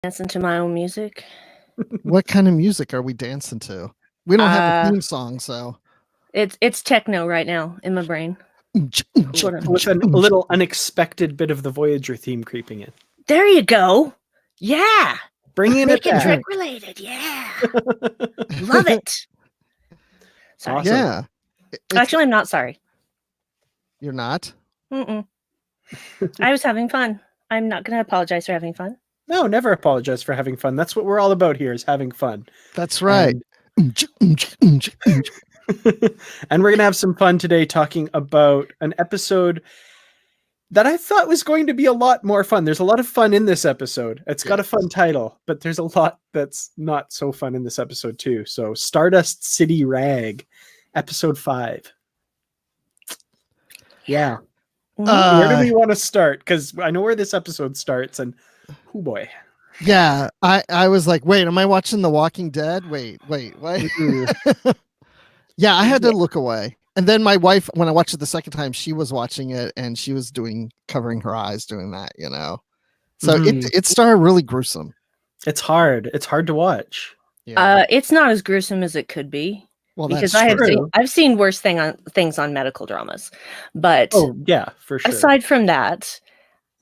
Dancing to my own music. What kind of music are we dancing to? We don't have a Uh, theme song, so. It's techno right now in my brain. With a little unexpected bit of the Voyager theme creeping in. There you go. Yeah. Bringing Make it it back. trick related. Yeah. Love it. Sorry. Awesome. Yeah. Actually, I'm not sorry. You're not? Mm-mm. I was having fun. I'm not going to apologize for having fun. No, never apologize for having fun. That's what we're all about here, is having fun. That's right. And we're going to have some fun today talking about an episode that I thought was going to be a lot more fun. There's a lot of fun in this episode. It's got a fun title, but there's a lot that's not so fun in this episode too. So Stardust City Rag, episode 5. Yeah. Where do we want to start? Because I know where this episode starts, and oh boy. Yeah, I was like, wait, am I watching The Walking Dead? Wait. Yeah, I had to look away. And then my wife, when I watched it the second time, she was watching it and she was covering her eyes doing that, So it started really gruesome. It's hard. It's hard to watch. Yeah. It's not as gruesome as it could be. Well, because that's I've seen worse things on medical dramas, but for sure. Aside from that,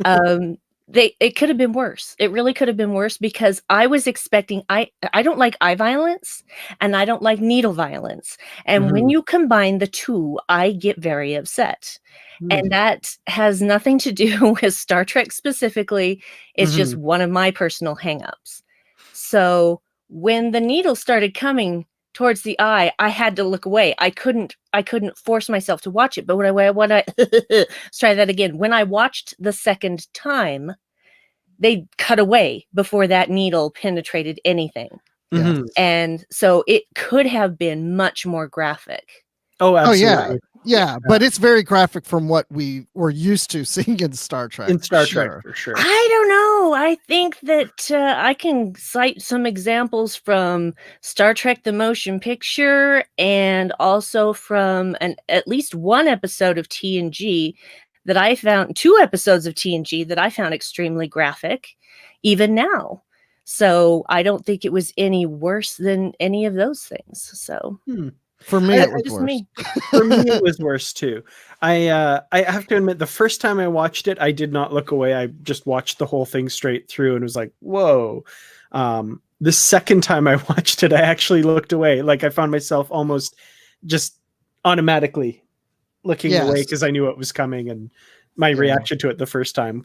it could have been worse. It really could have been worse because I was expecting. I don't like eye violence and I don't like needle violence, and when you combine the two, I get very upset. And that has nothing to do with Star Trek specifically. It's just one of my personal hangups. So when the needle started coming towards the eye, I had to look away. I couldn't force myself to watch it. But when I let's try that again. When I watched the second time, they cut away before that needle penetrated anything. And so it could have been much more graphic. Oh, absolutely. Yeah, but it's very graphic from what we were used to seeing in Star Trek. In Star Trek, for sure. I don't know. I think that I can cite some examples from Star Trek: The Motion Picture, and also from at least one episode of TNG that I found, 2 episodes of TNG that I found extremely graphic, even now. So I don't think it was any worse than any of those things. So. For me, it was worse. For me, it was worse too. I have to admit, the first time I watched it, I did not look away. I just watched the whole thing straight through and was like, whoa. The second time I watched it, I actually looked away. Like I found myself almost just automatically looking away because I knew it was coming, and my reaction to it the first time.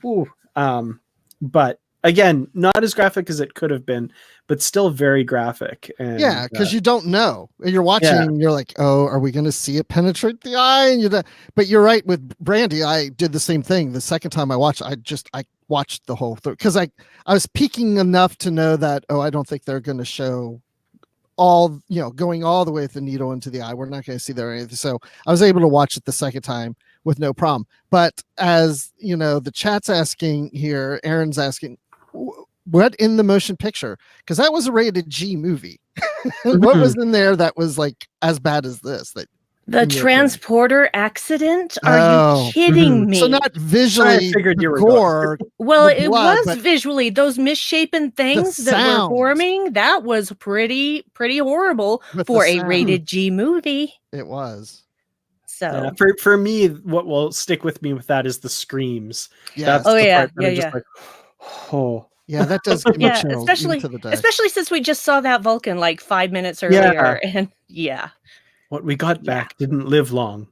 But again, not as graphic as it could have been, but still very graphic. And, because you don't know. You're watching and you're like, oh, are we going to see it penetrate the eye? And but you're right with Brandi. I did the same thing. The second time I watched, I watched the whole thing because I was peeking enough to know that, I don't think they're going to show all, going all the way with the needle into the eye. We're not going to see there or anything. So I was able to watch it the second time with no problem. But as the chat's asking here, Aaron's asking, what in the motion picture? Because that was a rated G movie. What was in there that was like as bad as this? The transporter accident? Are you kidding me? So not visually, I figured you were gore. Well, it was visually those misshapen things that were forming. That was pretty horrible for a rated G movie. It was. So for me, what will stick with me with that is the screams. Yeah. Like, yeah, that does give me chills, especially since we just saw that Vulcan like 5 minutes earlier. And what we got back didn't live long,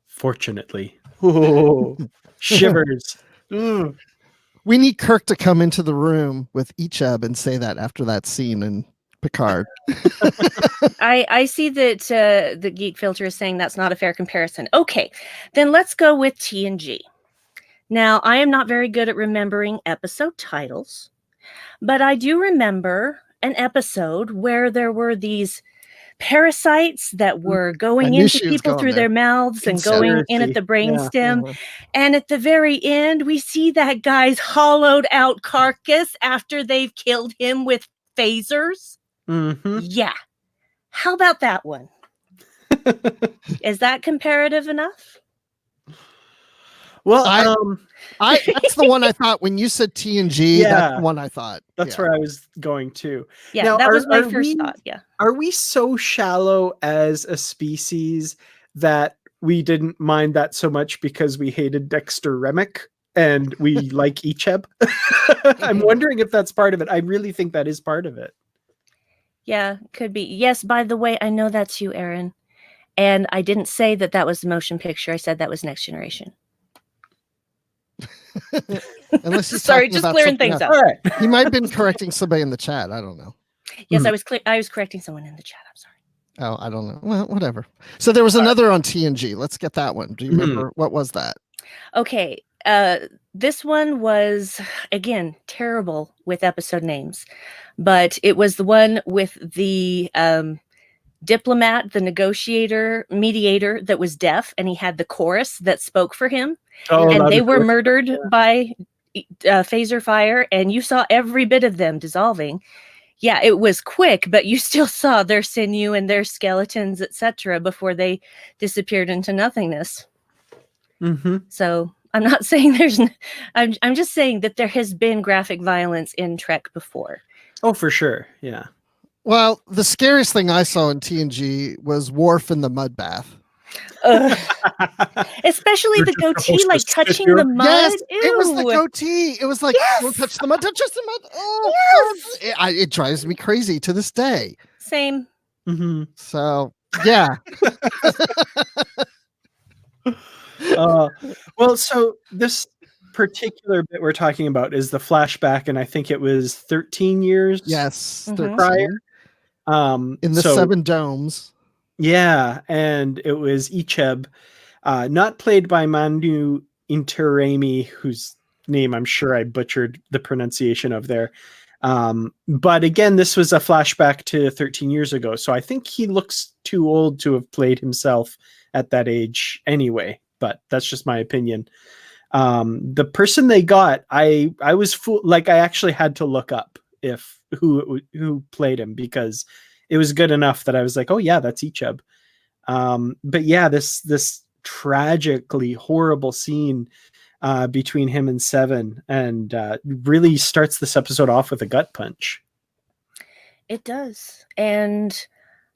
fortunately. Oh, shivers. We need Kirk to come into the room with Ichab and say that after that scene in Picard. I see that the Geek Filter is saying that's not a fair comparison. Okay, then let's go with TNG. Now, I am not very good at remembering episode titles, but I do remember an episode where there were these parasites that were going into people through their mouths and going in at the brainstem. Yeah. And at the very end, we see that guy's hollowed out carcass after they've killed him with phasers. Yeah. How about that one? Is that comparative enough? Well, that's the one I thought when you said TNG. Yeah. That's the one I thought. That's where I was going to. Yeah, Now, that was my first thought. Yeah. Are we so shallow as a species that we didn't mind that so much because we hated Dexter Remick and we like Icheb? I'm wondering if that's part of it. I really think that is part of it. Yeah, could be. Yes, by the way, I know that's you, Aaron. And I didn't say that was the motion picture. I said that was Next Generation. Unless he's sorry, talking just about clearing something things else. up. All right. He might have been correcting somebody in the chat. I don't know. Yes, I was correcting someone in the chat. I'm sorry. Oh, I don't know. Well, whatever. So there was another on TNG. Let's get that one. Do you remember what was that? Okay. This one was, again, terrible with episode names, but it was the one with the diplomat, the negotiator, mediator that was deaf, and he had the chorus that spoke for him, and they were murdered by phaser fire, and you saw every bit of them dissolving. Yeah, it was quick, but you still saw their sinew and their skeletons, etc., before they disappeared into nothingness. So I'm not saying I'm just saying that there has been graphic violence in Trek before. Oh, for sure. Yeah. Well, the scariest thing I saw in TNG was Worf in the mud bath. Especially the goatee, like touching the mud. Yes, Ew. it was the goatee. It was like, don't touch the mud, touch the mud. Oh, yes. It drives me crazy to this day. Same. So, yeah. Well, so this particular bit we're talking about is the flashback, and I think it was 13 years. Yes, prior. In the 7 domes. Yeah, and it was Icheb, not played by Manu Intiraymi, whose name I'm sure I butchered the pronunciation of there. But again, this was a flashback to 13 years ago, so I think he looks too old to have played himself at that age anyway, but that's just my opinion. The person they got, I was I actually had to look up who played him, because it was good enough that I was like, oh yeah, that's Icheb. But yeah, this tragically horrible scene between him and Seven, and really starts this episode off with a gut punch. It does. And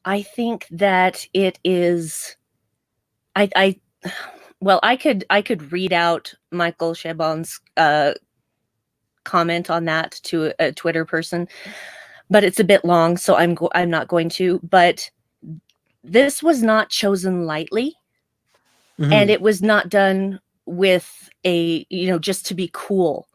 I think that it is, I could read out Michael Chabon's comment on that to a Twitter person, but it's a bit long, so I'm not going to. But this was not chosen lightly, and it was not done with just to be cool.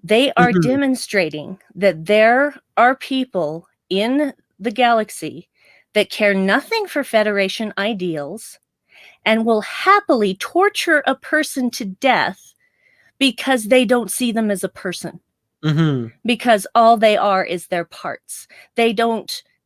They are demonstrating that there are people in the galaxy that care nothing for Federation ideals and will happily torture a person to death because they don't see them as a person. Because all they are is their parts.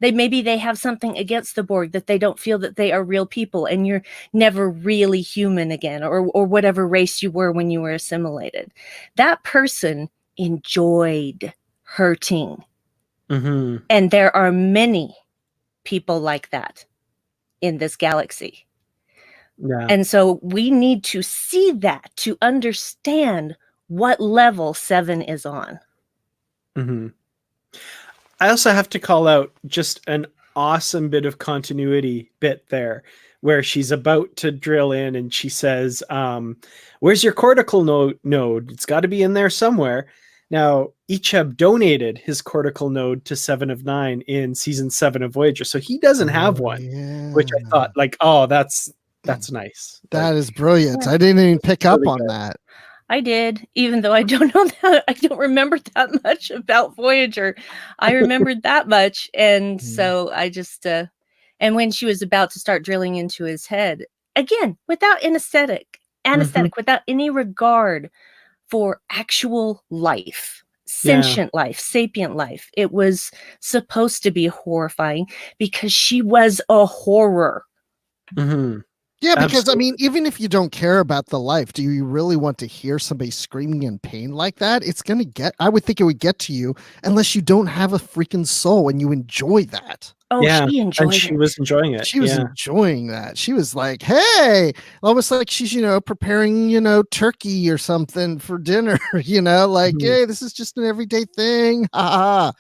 Maybe they have something against the Borg, that they don't feel that they are real people, and you're never really human again, or whatever race you were when you were assimilated. That person enjoyed hurting. And there are many people like that in this galaxy. Yeah. And so we need to see that to understand what level Seven is on. I also have to call out just an awesome bit of continuity bit there, where she's about to drill in and she says, where's your cortical node? It's got to be in there somewhere. Now, Icheb donated his cortical node to 7 of 9 in season 7 of Voyager, so he doesn't have one, which I thought, like, oh, that's nice. That is brilliant. I didn't even pick up on that. I did, even though I don't know that. I don't remember that much about Voyager. I remembered that much, and so I just and when she was about to start drilling into his head, again, without anesthetic, without any regard for actual life, sentient life, sapient life. It was supposed to be horrifying because she was a horror. Yeah, because Absolutely. I mean, even if you don't care about the life, do you really want to hear somebody screaming in pain like that? It's gonna get. I would think it would get to you unless you don't have a freaking soul and you enjoy that. Oh, Yeah, she and enjoyed she it. was enjoying it. She was Yeah. enjoying that. She was like, "Hey," almost like she's preparing turkey or something for dinner. Like, Mhm. "Hey, this is just an everyday thing." Ha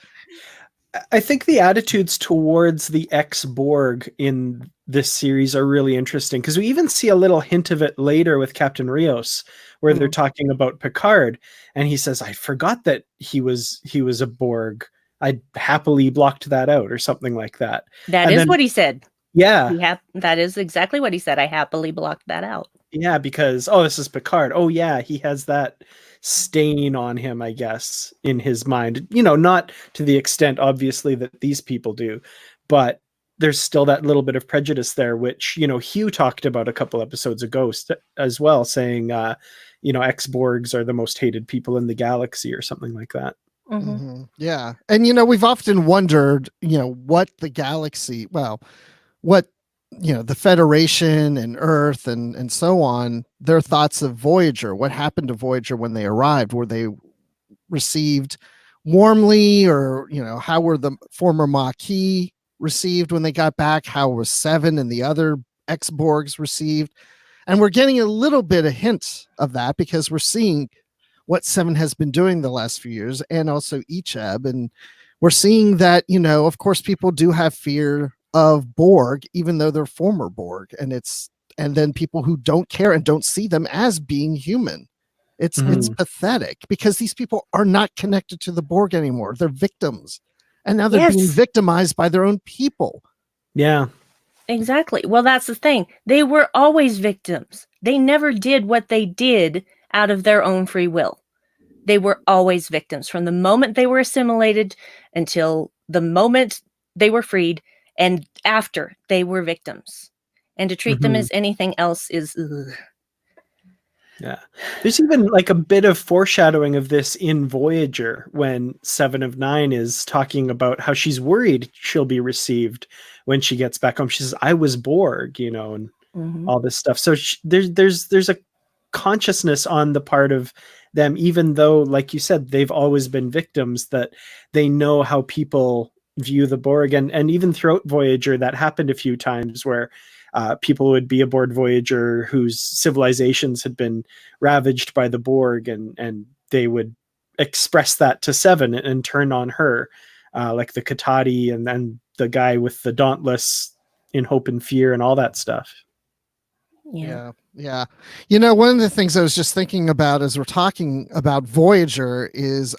I think the attitudes towards the ex-Borg in this series are really interesting because we even see a little hint of it later with Captain Rios, where they're talking about Picard, and he says, "I forgot that he was a Borg. I happily blocked that out," or something like that. That And is then, what he said. yeah, That is exactly what he said. I happily blocked that out. yeah, because this is Picard. Oh yeah, he has that stain on him, I guess, in his mind. Not to the extent obviously that these people do, but there's still that little bit of prejudice there, which Hugh talked about a couple episodes ago as well, saying ex-Borgs are the most hated people in the galaxy or something like that. Yeah, and we've often wondered, what the galaxy, what the Federation and Earth and so on, their thoughts of Voyager. What happened to Voyager when they arrived? Were they received warmly, or how were the former Maquis received when they got back? How was Seven and the other ex-Borgs received? And we're getting a little bit of hint of that because we're seeing what Seven has been doing the last few years, and also Icheb, and we're seeing that of course people do have fear of Borg, even though they're former Borg, and then people who don't care and don't see them as being human. It's pathetic because these people are not connected to the Borg anymore. They're victims, and now they're being victimized by their own people. Yeah, exactly. Well, that's the thing. They were always victims. They never did what they did out of their own free will. They were always victims from the moment they were assimilated until the moment they were freed, and after they were victims. And to treat them as anything else is ugh. Yeah. There's even like a bit of foreshadowing of this in Voyager when 7 of 9 is talking about how she's worried she'll be received when she gets back home. She says, "I was Borg," and all this stuff. So there's a consciousness on the part of them, even though, like you said, they've always been victims, that they know how people view the Borg. And even throughout Voyager, that happened a few times where people would be aboard Voyager whose civilizations had been ravaged by the Borg, and they would express that to Seven and turn on her, like the Katati and then the guy with the Dauntless in Hope and Fear and all that stuff. Yeah. One of the things I was just thinking about as we're talking about Voyager is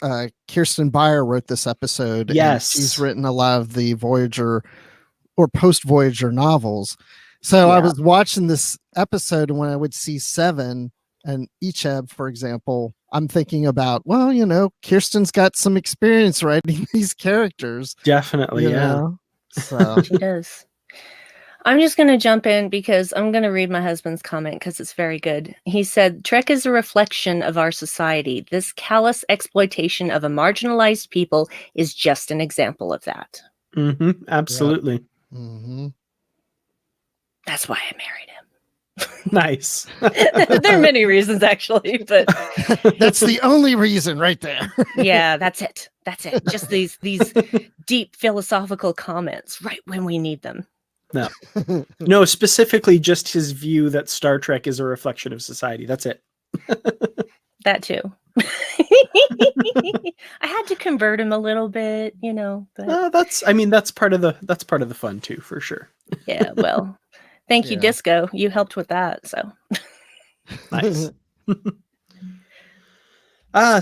Kirsten Beyer wrote this episode. Yes. And she's written a lot of the Voyager or post-Voyager novels. So I was watching this episode, and when I would see Seven and Icheb, for example, I'm thinking about, Kirsten's got some experience writing these characters. Definitely, So she does. I'm just going to jump in because I'm going to read my husband's comment because it's very good. He said, "Trek is a reflection of our society. This callous exploitation of a marginalized people is just an example of that." Absolutely. Yeah. That's why I married him. Nice. There are many reasons, actually, but that's the only reason right there. Yeah, that's it. Just these deep philosophical comments right when we need them. No, specifically just his view that Star Trek is a reflection of society. That's it. That too. I had to convert him a little bit, but that's part of the fun too, for sure. Yeah, well, thank you, Disco. You helped with that, so nice.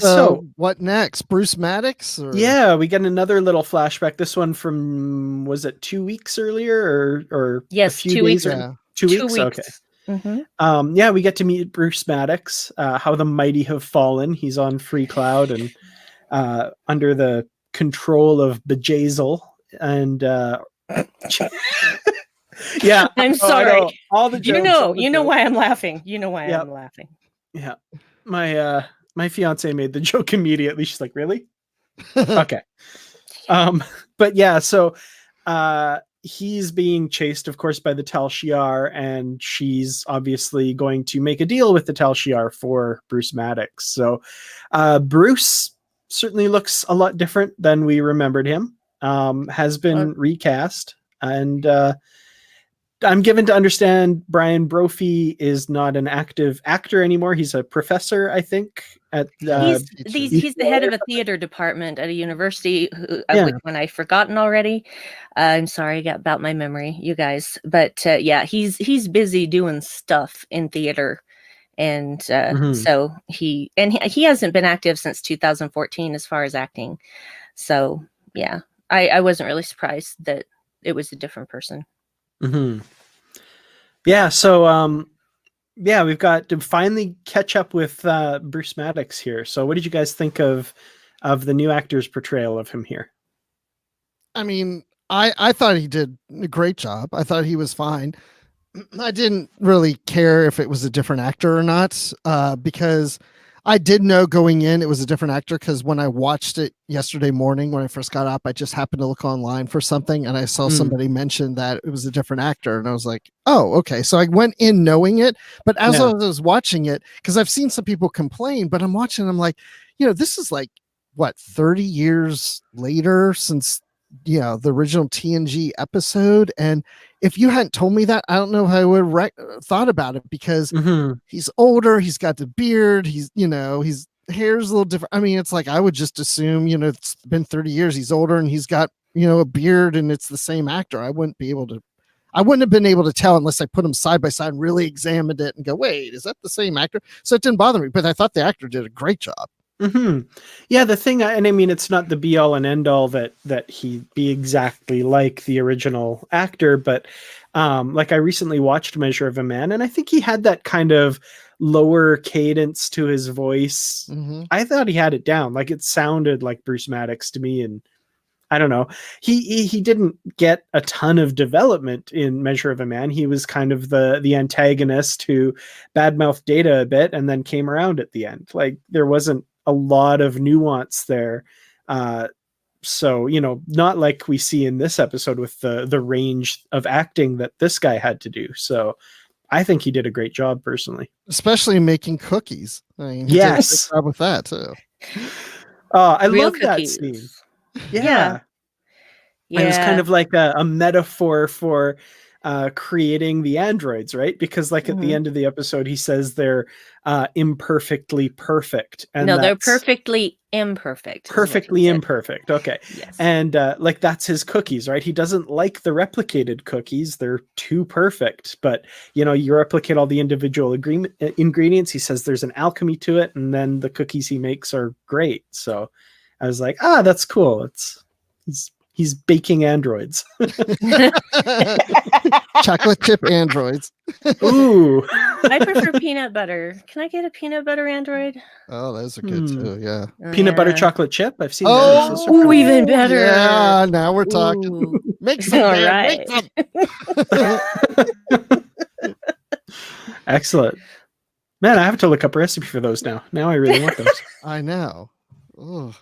So what next? Bruce Maddox? Or? Yeah, we get another little flashback. This one from, was it 2 weeks earlier or yes, a few 2 days? weeks. 2 weeks. Okay. We get to meet Bruce Maddox, how the mighty have fallen. He's on Free Cloud and under the control of Bejazel. And yeah, I'm sorry. All the jokes, you know why I'm laughing. You know why I'm laughing. Yeah, my fiance made the joke immediately. She's like, "Really?" Okay. But yeah, so he's being chased, of course, by the Tal Shiar, and she's obviously going to make a deal with the Tal Shiar for Bruce Maddox. So Bruce certainly looks a lot different than we remembered him, has been recast, and I'm given to understand Brian Brophy is not an active actor anymore. He's a professor, I think. At he's the head of a theater department at a university, which one I've forgotten already. I'm sorry about my memory, you guys. But he's busy doing stuff in theater, and so he hasn't been active since 2014 as far as acting. So yeah, I wasn't really surprised that it was a different person. Mm-hmm. Yeah, so we've got to finally catch up with Bruce Maddox here. So what did you guys think of the new actor's portrayal of him here? I mean, I thought he did a great job. I thought he was fine. I didn't really care if it was a different actor or not, because I did know going in it was a different actor, because when I watched it yesterday morning when I first got up, I just happened to look online for something and I saw somebody mention that it was a different actor, and I was like, oh, okay. So I went in knowing it, but as I was watching it, because I've seen some people complain, but I'm watching, I'm like, this is like what, 30 years later since the original TNG episode, and if you hadn't told me that, I don't know how I would have thought about it, because he's older, he's got the beard, he's his hair's a little different. I mean, it's like I would just assume, it's been 30 years, he's older and he's got a beard and it's the same actor. I wouldn't have been able to tell unless I put them side by side and really examined it and go, wait, is that the same actor? So it didn't bother me, but I thought the actor did a great job. Yeah, the thing, and I mean, it's not the be all and end all that he be exactly like the original actor, but like I recently watched Measure of a Man, and I think he had that kind of lower cadence to his voice. I thought he had it down. Like, it sounded like Bruce Maddox to me, and I don't know. He didn't get a ton of development in Measure of a Man. He was kind of the antagonist who badmouthed Data a bit and then came around at the end. Like, there wasn't a lot of nuance there. So, not like we see in this episode with the range of acting that this guy had to do. So I think he did a great job personally. Especially making cookies. I mean, he yes. did a great job with that too. I Real love cookies. that scene. Yeah. It was kind of like a metaphor for creating the androids, right? Because like at the end of the episode, he says they're imperfectly perfect. And no, they're perfectly imperfect. Perfectly imperfect. Okay. Yes. And like that's his cookies, right? He doesn't like the replicated cookies. They're too perfect. But, you replicate all the individual ingredients. He says there's an alchemy to it. And then the cookies he makes are great. So I was like, that's cool. He's baking androids. Chocolate chip androids. Ooh. I prefer peanut butter. Can I get a peanut butter android? Oh, those are good too. Yeah. Peanut butter chocolate chip. I've seen those. Oh, even better. Yeah, now we're talking. Make some. All right. Make some. Excellent. Man, I have to look up a recipe for those now. Now I really want those. I know. Ugh.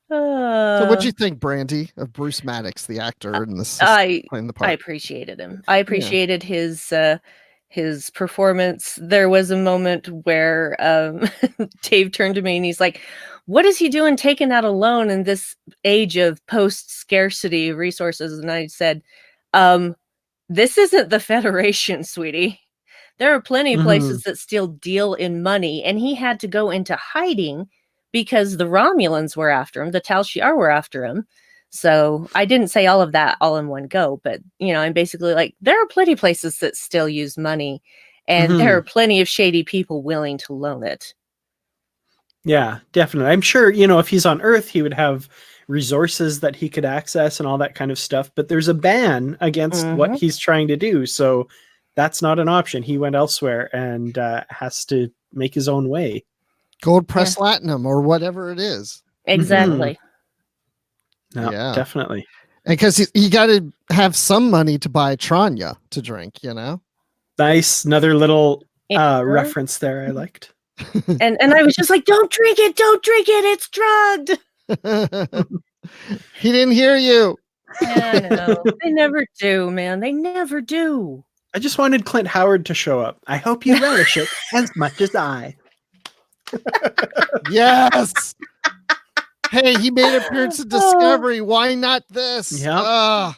So what'd you think, Brandi, of Bruce Maddox, the actor in this? Playing the part? I appreciated him. I appreciated his performance. There was a moment where Dave turned to me and he's like, what is he doing taking out alone in this age of post-scarcity resources? And I said, this isn't the Federation, sweetie. There are plenty of places that still deal in money, and he had to go into hiding because the Romulans were after him, the Tal Shiar were after him. So I didn't say all of that all in one go, but I'm basically like, there are plenty of places that still use money, and there are plenty of shady people willing to loan it. Yeah, definitely. I'm sure, if he's on Earth, he would have resources that he could access and all that kind of stuff, but there's a ban against what he's trying to do. So that's not an option. He went elsewhere and has to make his own way. Gold press platinum or whatever it is. Exactly. No, definitely. And because you got to have some money to buy Tranya to drink, Nice. Another little reference there I liked. And I was just like, don't drink it, it's drugged. He didn't hear you. Yeah, I know. They never do, man. They never do. I just wanted Clint Howard to show up. I hope you relish it as much as I. Yes. Hey, he made an appearance in Discovery. Why not this? Yep.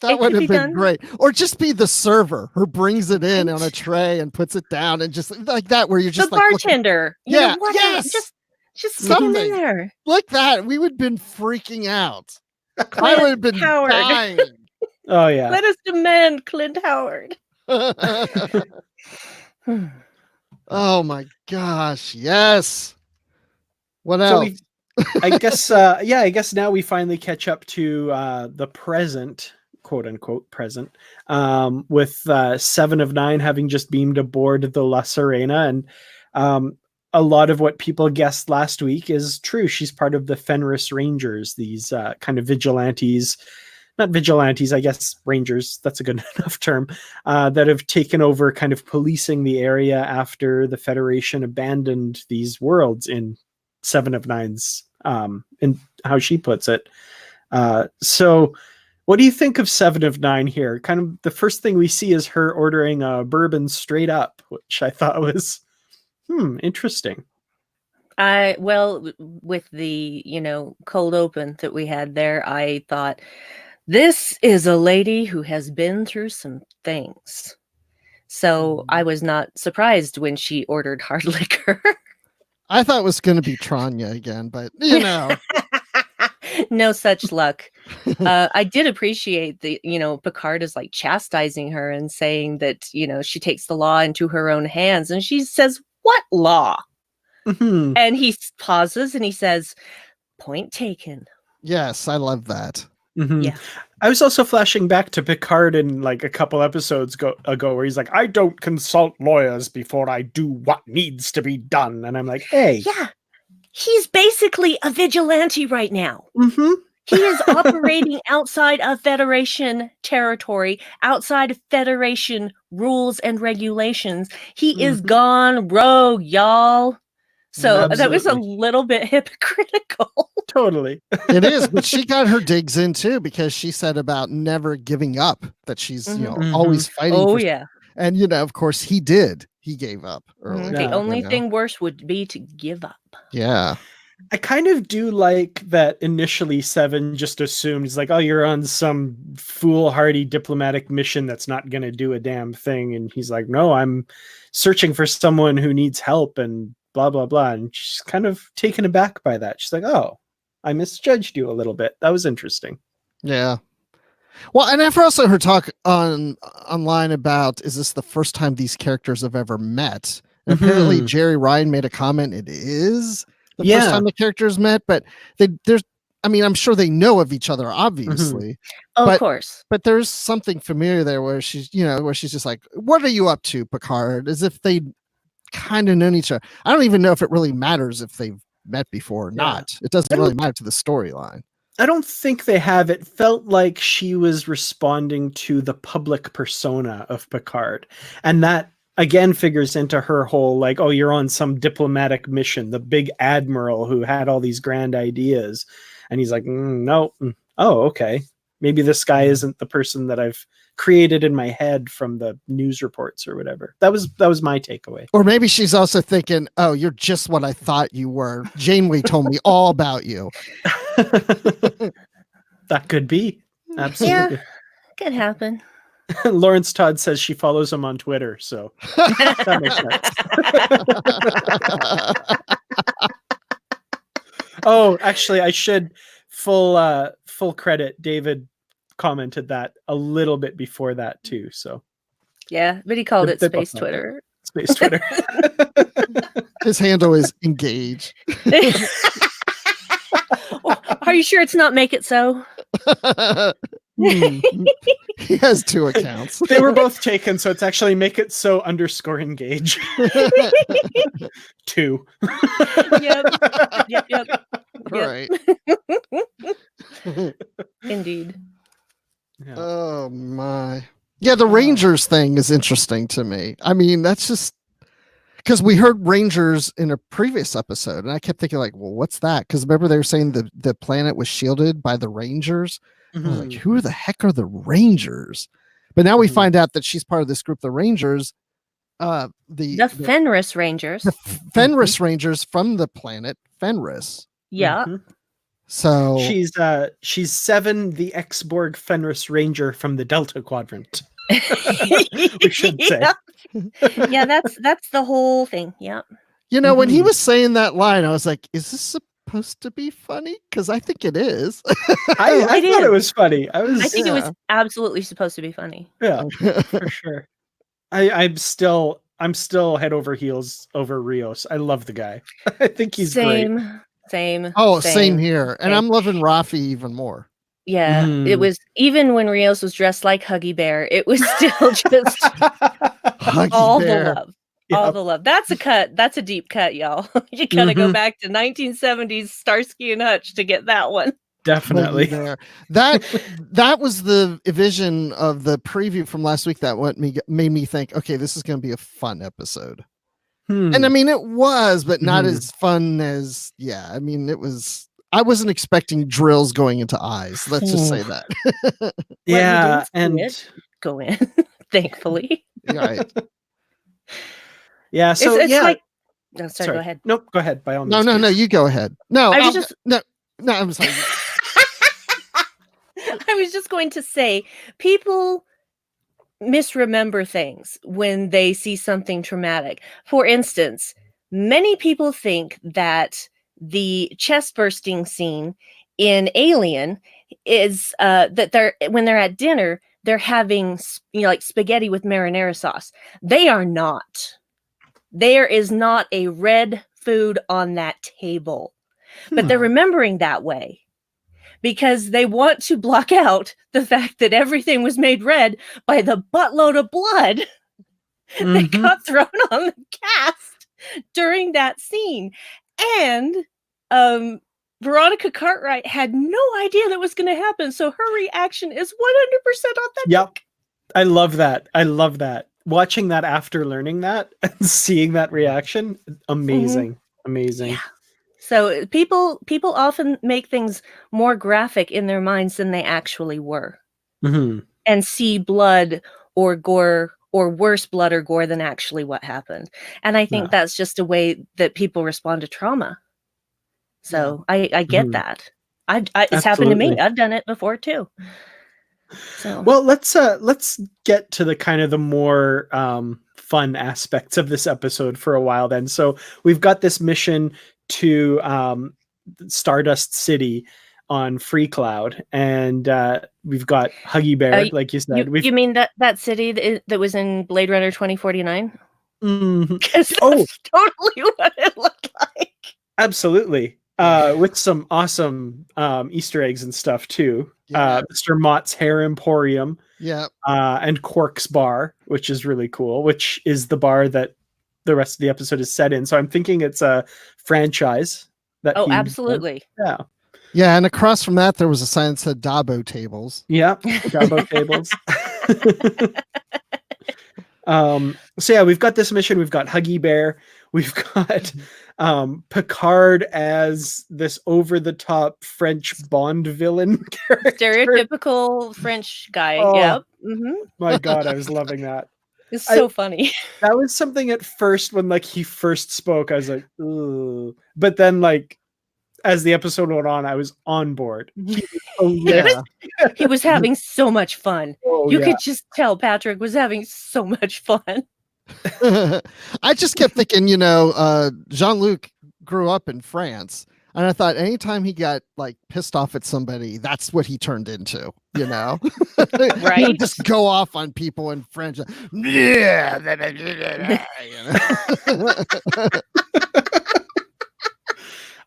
That would have been great. Or just be the server who brings it in on a tray and puts it down, and just like that, where you're just the like bartender. Yeah, yes. Just something in there. Like that. We would have been freaking out. I would have been Howard. dying. Oh yeah. Let us demand Clint Howard. Oh my gosh. Yes. What else? I guess now we finally catch up to the present, quote unquote present, with 7 of 9 having just beamed aboard the La Serena, and a lot of what people guessed last week is true. She's part of the Fenris Rangers, these kind of vigilantes, not vigilantes, I guess Rangers, that's a good enough term, that have taken over kind of policing the area after the Federation abandoned these worlds in 7 of 9's, in how she puts it. So what do you think of 7 of 9 here? Kind of the first thing we see is her ordering a bourbon straight up, which I thought was interesting. Well, with the, cold open that we had there, I thought, this is a lady who has been through some things. So I was not surprised when she ordered hard liquor. I thought it was going to be Tranya again, but no such luck. I did appreciate the, Picard is like chastising her and saying that, she takes the law into her own hands. And she says, what law? Mm-hmm. And he pauses and he says, point taken. Yes, I love that. Mm-hmm. Yeah. I was also flashing back to Picard in like a couple episodes ago where he's like, I don't consult lawyers before I do what needs to be done. And I'm like, hey. Yeah. He's basically a vigilante right now. Mm-hmm. He is operating outside of Federation territory, outside of Federation rules and regulations. He is gone rogue, y'all. So that was a little bit hypocritical. Totally. It is, but she got her digs in too, because she said about never giving up, that she's always fighting. Oh yeah. And of course he did. He gave up early. The only thing worse would be to give up. Yeah. I kind of do like that initially 7 just assumed, he's like, oh, you're on some foolhardy diplomatic mission that's not going to do a damn thing. And he's like, no, I'm searching for someone who needs help and blah, blah, blah. And she's kind of taken aback by that. She's like, oh, I misjudged you a little bit. That was interesting. Yeah. Well, and I've also heard talk online about, is this the first time these characters have ever met? And apparently Jerry Ryan made a comment. It is the first time the characters met, but I'm sure they know of each other, obviously. Of course. But there's something familiar there where she's just like, what are you up to, Picard? As if they kind of known each other. I don't even know if it really matters if they've met before or not. It doesn't really matter to the storyline. I don't think they have. It felt like she was responding to the public persona of Picard. And that, again, figures into her whole, like, oh, you're on some diplomatic mission, the big admiral who had all these grand ideas. And he's like, no. Oh, okay. Maybe this guy isn't the person that I've created in my head from the news reports or whatever. That was my takeaway. Or maybe she's also thinking, oh, you're just what I thought you were. Janeway told me all about you. That could be. Absolutely. Yeah, could happen. Lawrence Todd says she follows him on Twitter, so that makes sense. Oh, actually, I should full credit. David commented that a little bit before that too. So yeah, but he called it Space Twitter. Space Twitter. His handle is engage. Are you sure it's not Make It So? He has 2 accounts. They were both taken, so it's actually Make It So _engage. 2. Yep. Right. Indeed. Yeah. Oh my. Yeah, the Rangers thing is interesting to me. I mean, that's just because we heard Rangers in a previous episode, and I kept thinking, like, well, what's that? Because remember they were saying the planet was shielded by the Rangers. I was like, who the heck are the Rangers? But now we find out that she's part of this group, the Rangers, the Fenris Rangers. The Fenris Rangers from the planet Fenris. Yeah. So she's Seven, the X-Borg Fenris Ranger from the Delta Quadrant. We should say. Yeah, that's the whole thing. Yeah. You know, when he was saying that line, I was like, is this supposed to be funny? Because I think it is. I thought it was funny. I think it was absolutely supposed to be funny. Yeah, for sure. I'm still head over heels over Rios. I love the guy. I think he's great. Same. Oh, same here. And I'm loving Rafi even more. Yeah, it was, even when Rios was dressed like Huggy Bear, it was still just all the love. Yep. All the love. That's a cut. That's a deep cut, y'all. You gotta go back to 1970s Starsky and Hutch to get that one. Definitely. That was the vision of the preview from last week that made me think, okay, this is going to be a fun episode. And I mean, it was, but not as fun as, I mean, it was. I wasn't expecting drills going into eyes. Let's just say that. Yeah, and go in, thankfully. Right. Yeah, so it's like, no, sorry, go ahead. Nope, go ahead. By all means. No, you go ahead. No, I was just no, I'm sorry. I was just going to say, people misremember things when they see something traumatic. For instance, many people think that the chest bursting scene in Alien is that when they're at dinner, they're having, like spaghetti with marinara sauce. They are not. There is not a red food on that table, but they're remembering that way because they want to block out the fact that everything was made red by the buttload of blood that got thrown on the cast during that scene. And Veronica Cartwright had no idea that was going to happen, so her reaction is 100% authentic. Yep. I love that. Watching that after learning that and seeing that reaction, amazing. Yeah. So people often make things more graphic in their minds than they actually were, and see blood or gore, or worse blood or gore than actually what happened. And I think that's just a way that people respond to trauma. So I get that. It's happened to me. I've done it before too. So well, let's get to the kind of the more fun aspects of this episode for a while then. So we've got this mission to Stardust City on Free Cloud, and we've got Huggy Bear, like you said. You mean that city that was in Blade Runner 2049? Because that's totally what it looked like. Absolutely. With some awesome Easter eggs and stuff too. Mr. Mott's Hair Emporium. Yeah. And Quark's Bar, which is really cool, which is the bar that the rest of the episode is set in. So I'm thinking it's a franchise. Absolutely. Yeah. Yeah, and across from that, there was a sign that said Dabo tables. Yeah, Dabo tables. So yeah, we've got this mission. We've got Huggy Bear. We've got Picard as this over-the-top French Bond villain character. Stereotypical French guy. Oh, yep. My God, I was loving that. It's so funny. That was something at first when he first spoke. I was like, ooh. But then as the episode went on, I was on board. He was having so much fun. You could just tell Patrick was having so much fun. I just kept thinking, Jean-Luc grew up in France, and I thought anytime he got pissed off at somebody, that's what he turned into, right? He would just go off on people in French.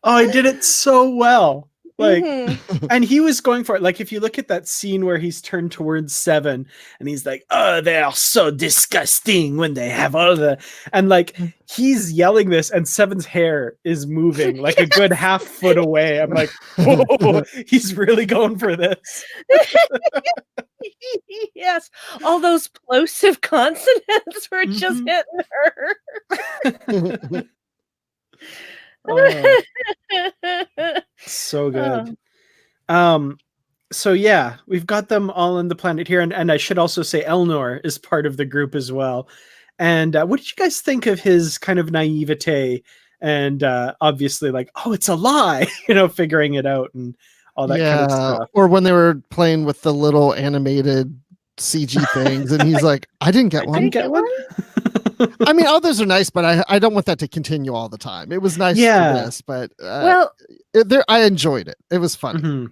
Oh, he did it so well. And he was going for it. If you look at that scene where he's turned towards Seven and he's like, oh, they are so disgusting when they have all the, and he's yelling this and Seven's hair is moving a good half foot away. I'm like, whoa, he's really going for this. Yes. All those plosive consonants were just hitting her. So good. So yeah, we've got them all on the planet here, and I should also say Elnor is part of the group as well. And what did you guys think of his kind of naivete and obviously like, oh, it's a lie, figuring it out and all that kind of stuff. Or when they were playing with the little animated CG things, and he's like, I didn't get one. I didn't get one. I mean, others are nice, but I don't want that to continue all the time. It was nice for this, but I enjoyed it. It was fun. Mm-hmm.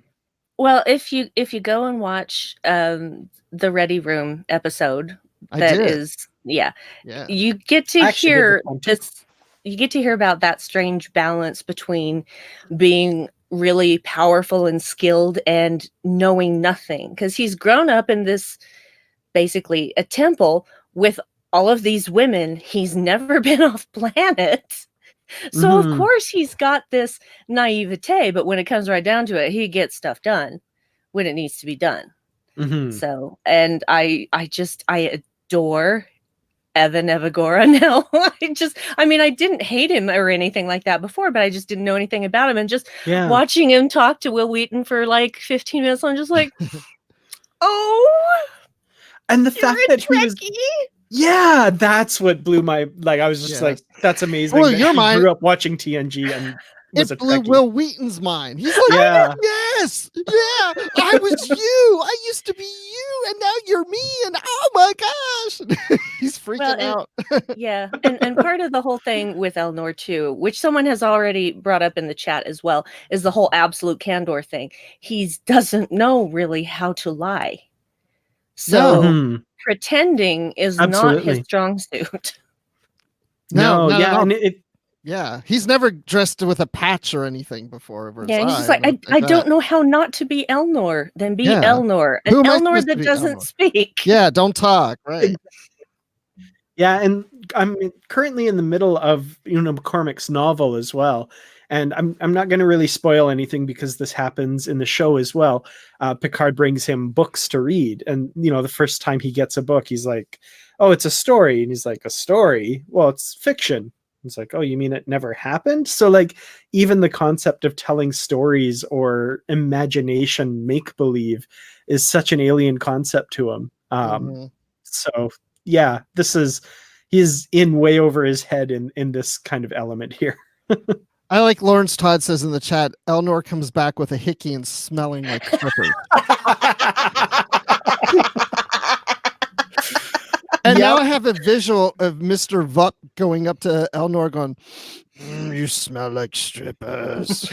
Well, if you go and watch the Ready Room episode, you get to hear this. You get to hear about that strange balance between being really powerful and skilled and knowing nothing, because he's grown up in this basically a temple with all of these women. He's never been off planet. So of course he's got this naivete, but when it comes right down to it, he gets stuff done when it needs to be done. So, and I adore Evan Evagora now. I didn't hate him or anything like that before, but I just didn't know anything about him. And just watching him talk to Will Wheaton for like 15 minutes, I'm just like, oh, and the fact that he was, that's what blew my, like, I was just like, that's amazing. Well, your mind grew up watching TNG and was it blew Will Wheaton's mind. He's like, yes, I was you. I used to be you, and now you're me, and oh my gosh. He's freaking out. And part of the whole thing with Elnor too, which someone has already brought up in the chat as well, is the whole absolute candor thing. He doesn't know really how to lie. So pretending is not his strong suit. No. He's never dressed with a patch or anything before. He's just like, I don't know how not to be Elnor than be Elnor. An Elnor that doesn't speak. Yeah, don't talk, right? Yeah, and I'm currently in the middle of McCormick's novel as well. And I'm not going to really spoil anything because this happens in the show as well. Picard brings him books to read. And, the first time he gets a book, he's like, oh, it's a story. And he's like, a story? Well, it's fiction. It's like, oh, you mean it never happened? So like even the concept of telling stories or imagination make-believe is such an alien concept to him. So yeah, he's in way over his head in this kind of element here. I like Lawrence Todd says in the chat, Elnor comes back with a hickey and smelling like strippers. And now I have a visual of Mr. Vup going up to Elnor going, you smell like strippers.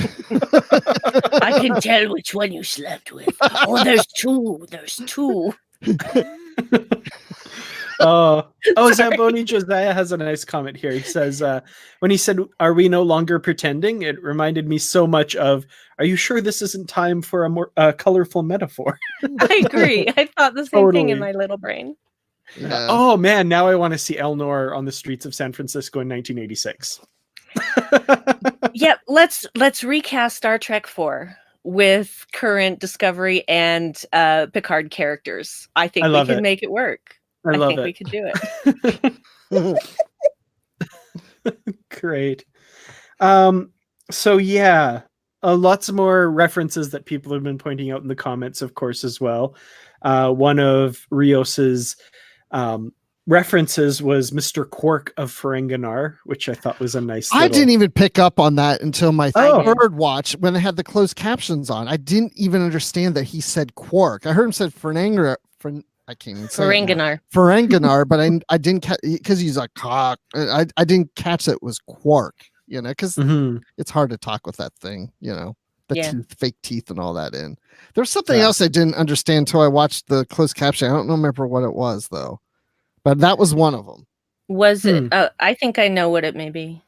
I can tell which one you slept with. Oh, there's two. Zamboni Josiah has a nice comment here. He says, when he said, are we no longer pretending? It reminded me so much of, are you sure this isn't time for a more colorful metaphor? I agree. I thought the same thing in my little brain. Yeah. Oh man, now I want to see Elnor on the streets of San Francisco in 1986. Yep, let's recast Star Trek 4 with current Discovery and Picard characters. I think we can make it work. I think we could do it. Great. So yeah, lots more references that people have been pointing out in the comments, of course, as well. One of Rios's references was Mr. Quark of Ferenginar, which I thought was a nice I didn't even pick up on that until my third watch when they had the closed captions on. I didn't even understand that he said Quark. I heard him said Ferenginar. I can't even say Ferenginar, but I didn't catch because he's a cock. I didn't catch it was Quark, because it's hard to talk with that thing, teeth, fake teeth and all that in. There's something else I didn't understand until I watched the closed caption. I don't remember what it was though, but that was one of them. Was it? I think I know what it may be.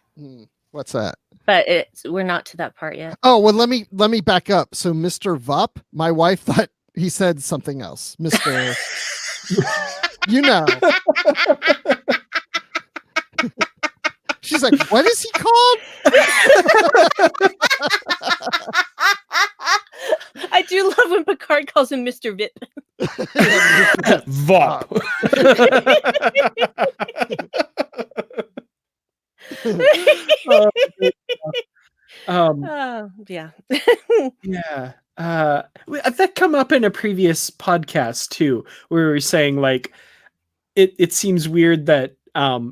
What's that? But we're not to that part yet. Oh, well, let me back up. So Mr. Vup, my wife thought he said something else. Mr. She's like, what is he called? I do love when Picard calls him Mr. Vip. Vop. Yeah. Yeah. That come up in a previous podcast too, where we were saying like it seems weird that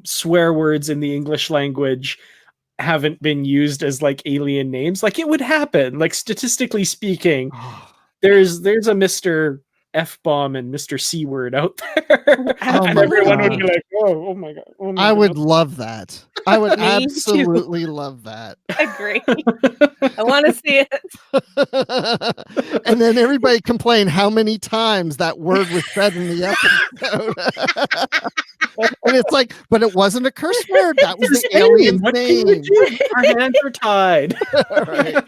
swear words in the English language haven't been used as like alien names. Like it would happen, like statistically speaking. There's a Mr. F-bomb and Mr. C-word out there. And everyone would be like, oh my god. Oh my I would goodness. love that. I would Me absolutely love that. Agree. I want to see it. And then everybody complain how many times that word was said in the episode. And it's like, but it wasn't a curse word. That was the alien's What name. can you do? Our hands are tied. Right.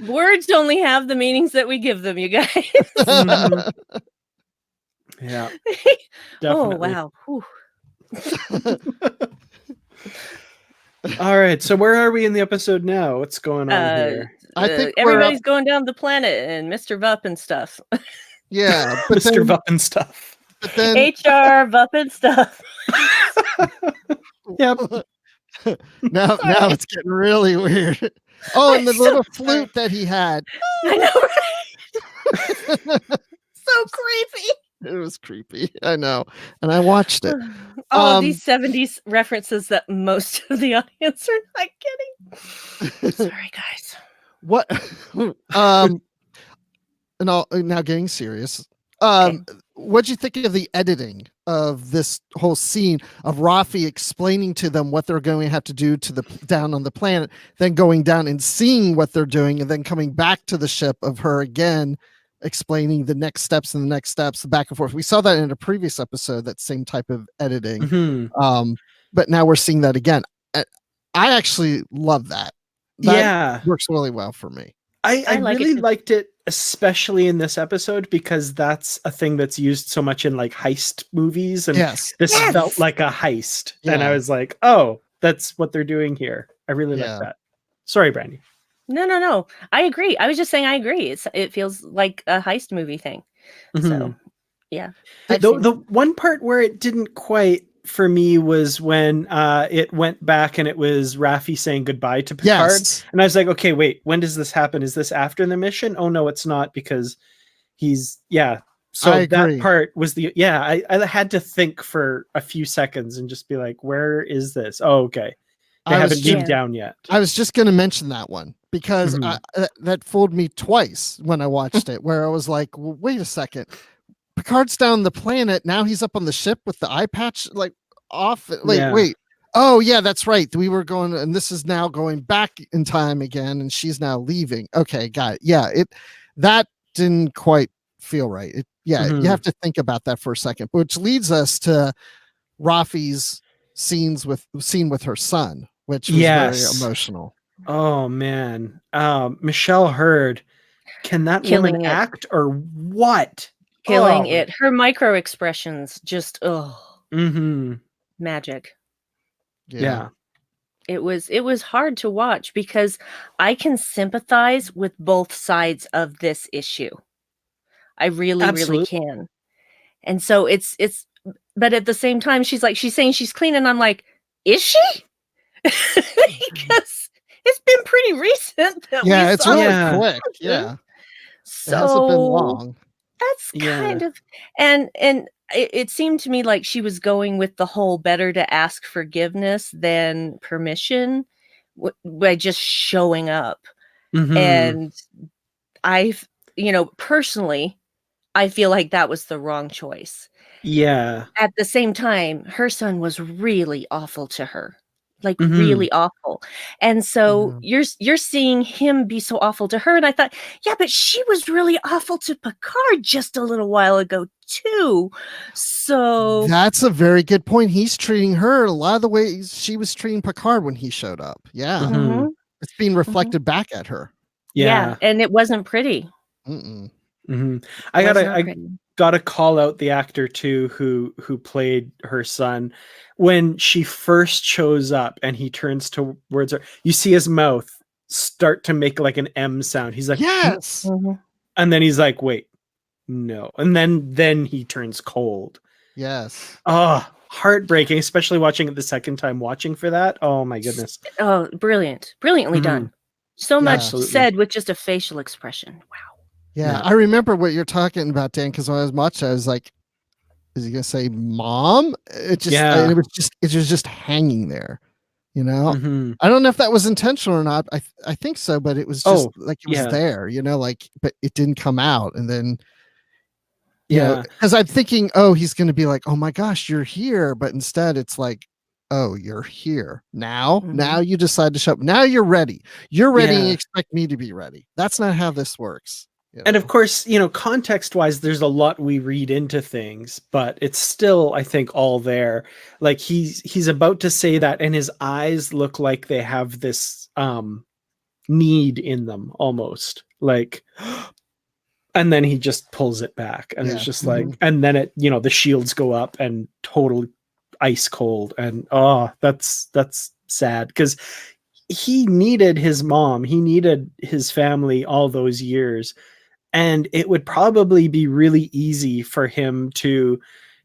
Words only have the meanings that we give them, you guys. Mhm. Yeah. Oh, Definitely. wow. Whew. All right. So where are we in the episode now? What's going on here? I think everybody's going down the planet and Mr. Vup and stuff. Yeah, but Mr. Vup and stuff. But then HR, Vup and stuff. Yep. now it's getting really weird. Oh, and the little flute that he had. I know, right? So creepy. It was creepy. I know. And I watched it. All of these 70s references that most of the audience are not getting. Sorry, guys. What and all now getting serious. What'd you think of the editing of this whole scene of Rafi explaining to them what they're going to have to do to the down on the planet, then going down and seeing what they're doing, and then coming back to the ship of her again, explaining the next steps and the next steps, back and forth. We saw that in a previous episode, that same type of editing. Mm-hmm. But now we're seeing that again. I actually love that. That works really well for me. I like really it. liked it, especially in this episode, because that's a thing that's used so much in like heist movies, and Yes. this felt like a heist. And I was like, oh, that's what they're doing here. I really like that. Sorry, Brandi. No. I agree. I was just saying I agree. It feels like a heist movie thing. So, yeah. The one part where it didn't quite for me was when it went back and it was Rafi saying goodbye to Picard. Yes. And I was like, okay, wait, when does this happen? Is this after the mission? Oh no, it's not, because he's so that part was I had to think for a few seconds and just be like, where is this? Oh, okay. They haven't moved down yet. I was just going to mention that one because that fooled me twice when I watched it, where I was like, well, wait a second. Picard's down the planet. Now he's up on the ship with the eye patch like off. Like, wait. Oh, yeah, that's right. We were going, and this is now going back in time again, and she's now leaving. Okay, got it. Yeah, that didn't quite feel right. You have to think about that for a second, which leads us to Rafi's scene with her son, which was very emotional. Oh man, Michelle Hurd, can that woman act or what? Killing it. Her micro expressions just magic. Yeah. It was hard to watch because I can sympathize with both sides of this issue. I really can. And so it's but at the same time she's saying she's clean, and I'm like, is she? Because it's been pretty recent. It's really quick. Yeah. So it hasn't been long. That's kind of, and it seemed to me like she was going with the whole better to ask forgiveness than permission by just showing up. And personally, I feel like that was the wrong choice. Yeah. At the same time, her son was really awful to her. Like really awful. And so you're seeing him be so awful to her. And I thought, yeah, but she was really awful to Picard just a little while ago too. So that's a very good point. He's treating her a lot of the ways she was treating Picard when he showed up. Yeah. It's being reflected back at her. Yeah. And it wasn't pretty. I gotta call out the actor too who played her son. When she first shows up and he turns towards her, you see his mouth start to make like an M sound. He's like, yes. And then he's like, wait, no. And then he turns cold. Yes. Oh, heartbreaking, especially watching it the second time watching for that. Oh my goodness. Oh, brilliantly done. So much said with just a facial expression. Wow. Yeah, I remember what you're talking about, Dan, because when I was watching, I was like, is he gonna say mom? It just it was just hanging there, you know. Mhm. I don't know if that was intentional or not. I think so, but it was just like it was there, you know, like, but it didn't come out. And then you know, because I'm thinking, oh, he's gonna be like, oh my gosh, you're here, but instead it's like, oh, you're here now. Now you decide to show up. Now you're ready. You're ready and you expect me to be ready. That's not how this works. You know? And of course, you know, context wise, there's a lot we read into things, but it's still, I think, all there. Like he's about to say that, and his eyes look like they have this need in them almost. Like, and then he just pulls it back, and it's just like, and then it, you know, the shields go up and total ice cold, and that's sad, because he needed his mom, he needed his family all those years. And it would probably be really easy for him to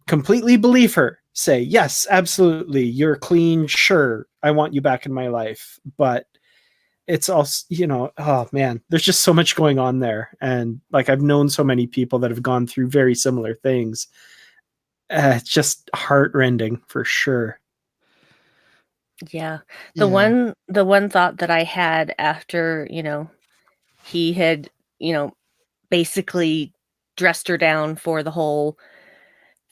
completely believe her, say, yes, absolutely, you're clean, sure, I want you back in my life. But it's also, you know, oh man, there's just so much going on there. And like, I've known so many people that have gone through very similar things. It's just heartrending for sure. Yeah. The one thought that I had after, you know, he had, you know, basically dressed her down for the whole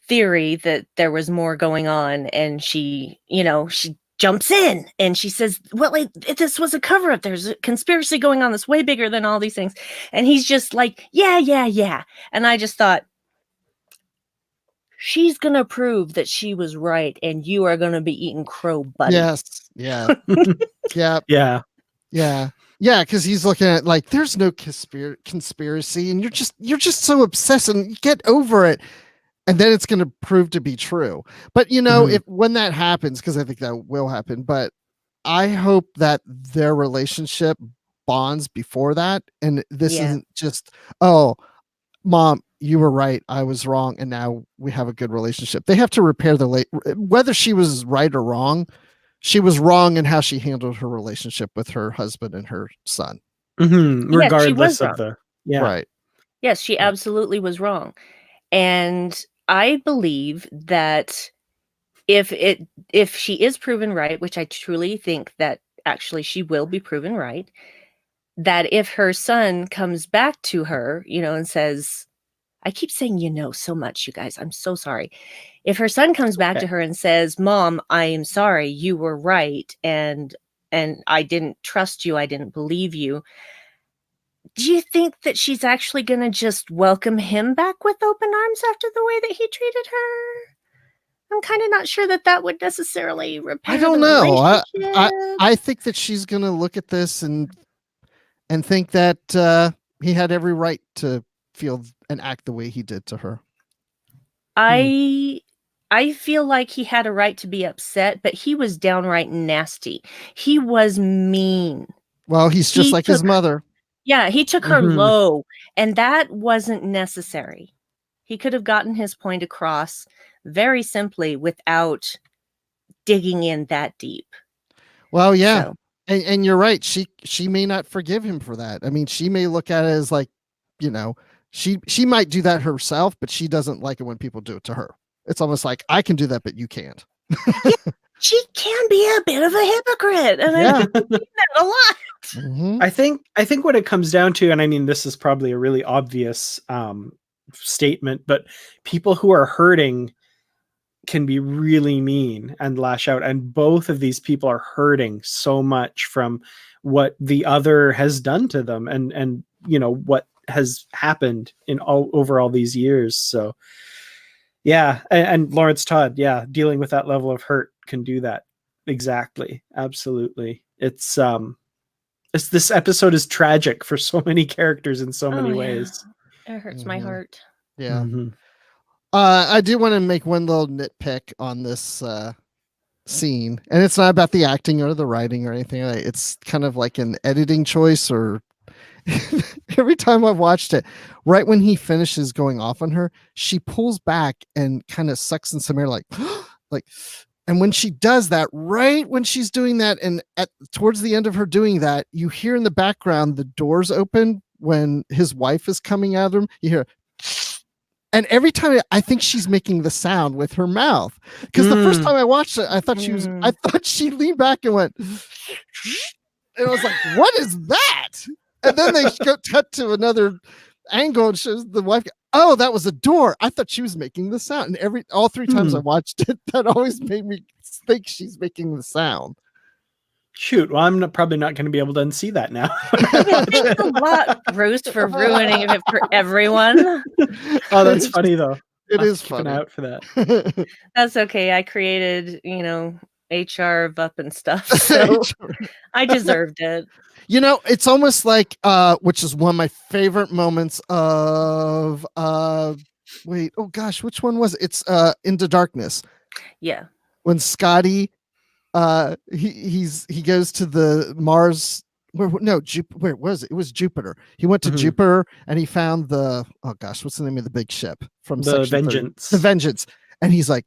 theory that there was more going on, and she, you know, she jumps in and she says, well, this was a cover-up, there's a conspiracy going on that's way bigger than all these things, and he's just like, yeah, and I just thought, she's gonna prove that she was right, and you are gonna be eating crow, buddy. Yes. Yeah. Yeah, because he's looking at like, there's no conspiracy, and you're just so obsessed, and get over it, and then it's going to prove to be true. But you know, if when that happens, because I think that will happen, but I hope that their relationship bonds before that, and this isn't just, oh, mom, you were right, I was wrong, and now we have a good relationship. They have to repair whether she was right or wrong. She was wrong in how she handled her relationship with her husband and her son. Regardless of the right. Yes, she absolutely was wrong. And I believe that if she is proven right, which I truly think that actually she will be proven right, that if her son comes back to her, you know, and says, I keep saying, you know, so much, you guys, I'm so sorry. If her son comes back to her and says, Mom, I am sorry, you were right, and I didn't trust you, I didn't believe you, do you think that she's actually going to just welcome him back with open arms after the way that he treated her? I'm kind of not sure that would necessarily repair. I don't know. I think that she's going to look at this and think that he had every right to feel and act the way he did to her. I feel like he had a right to be upset, but he was downright nasty. He was mean. Well, he's just like his mother. Yeah, he took her low, and that wasn't necessary. He could have gotten his point across very simply without digging in that deep. Well, yeah. So. And you're right. She may not forgive him for that. I mean, she may look at it as like, you know, she might do that herself, but she doesn't like it when people do it to her. It's almost like, I can do that, but you can't. Yeah, she can be a bit of a hypocrite, and I've seen that a lot. I think what it comes down to, and I mean, this is probably a really obvious statement, but people who are hurting can be really mean and lash out, and both of these people are hurting so much from what the other has done to them, and you know what has happened over all these years. So yeah, and Lawrence Todd, dealing with that level of hurt can do that. Exactly. Absolutely. It's this episode is tragic for so many characters in so many ways. It hurts my heart. Yeah. I do want to make one little nitpick on this scene, and it's not about the acting or the writing or anything. It's kind of like an editing choice, or every time I've watched it, right when he finishes going off on her, she pulls back and kind of sucks in some air, like, and when she does that, right when she's doing that, and towards the end of her doing that, you hear in the background the doors open when his wife is coming at him, you hear, and every time I think she's making the sound with her mouth. Because the first time I watched it, I thought she leaned back and went, and I was like, what is that? And then they cut to another angle and shows the wife. Oh, that was a door. I thought she was making the sound. And all 3 times I watched it, that always made me think she's making the sound. Shoot, well, I'm probably not going to be able to unsee that now. Thanks a lot, Bruce, for ruining it for everyone. Oh, that's funny though. It is funny. Keep an eye out for that. That's okay. I created, HR up and stuff, so I deserved it. It's almost like, which is one of my favorite moments of, wait, oh gosh, which one was it? It's Into Darkness. Yeah. When Scotty, he goes to the Mars. Where was it? It was Jupiter. He went to Jupiter and he found the, oh gosh, what's the name of the big ship from the Vengeance? The Vengeance. And he's like,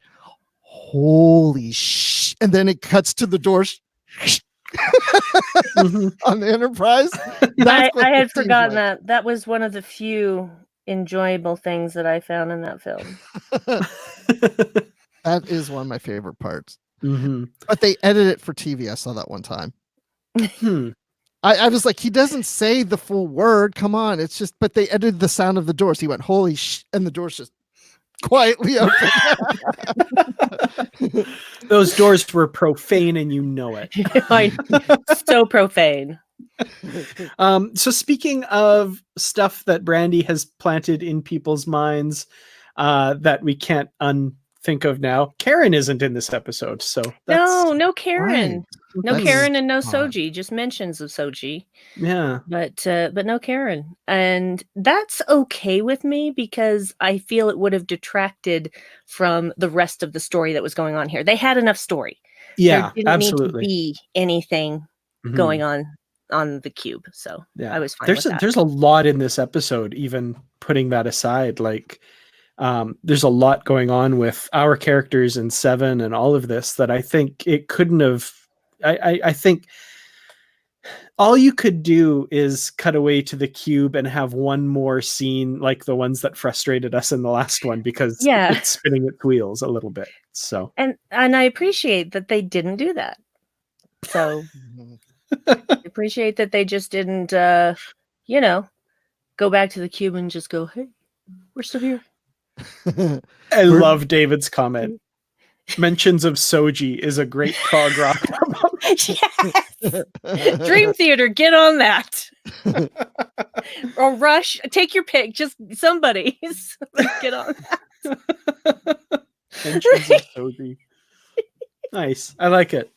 holy sh! And then it cuts to the doors. On the Enterprise. I had forgotten that. That was one of the few enjoyable things that I found in that film. That is one of my favorite parts. Mm-hmm. But they edited it for TV. I saw that one time. I was like, he doesn't say the full word. Come on. It's just, but they edited the sound of the doors. He went, holy sh! And the doors just quietly open. Those doors were profane and you know it. So profane. So speaking of stuff that Brandi has planted in people's minds that we can't think of now, Karen isn't in this episode. So no Karen. Right. No Karen and no Soji, just mentions of Soji. Yeah. But no Karen. And that's okay with me because I feel it would have detracted from the rest of the story that was going on here. They had enough story. Yeah, there didn't absolutely. need to be anything going on the cube. So I was fine with that. There's a lot in this episode, even putting that aside. Like there's a lot going on with our characters in 7 and all of this that I think it couldn't have. I think all you could do is cut away to the cube and have one more scene like the ones that frustrated us in the last one because it's spinning its wheels a little bit. So and I appreciate that they didn't do that. So I appreciate that they just didn't go back to the cube and just go, hey, we're still here. I love David's comment. Mentions of Soji is a great prog rock album. Yes. Dream Theater, get on that. Or Rush, take your pick. Just somebody get on that. Mentions of Soji. Nice. I like it.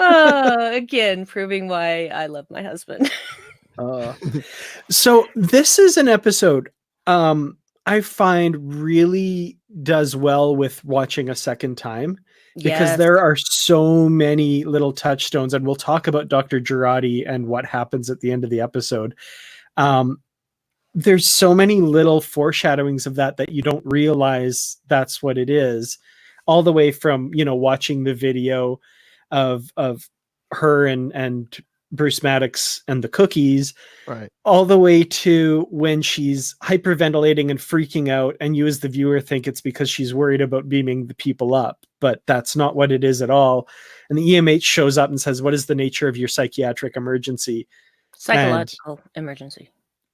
Again, proving why I love my husband. So this is an episode I find really does well with watching a second time because there are so many little touchstones, and we'll talk about Dr. Girardi and what happens at the end of the episode. There's so many little foreshadowings of that you don't realize that's what it is, all the way from, watching the video of her and Bruce Maddox and the cookies, right, all the way to when she's hyperventilating and freaking out, and you as the viewer think it's because she's worried about beaming the people up, but that's not what it is at all. And the EMH shows up and says, what is the nature of your psychiatric emergency? Psychological emergency.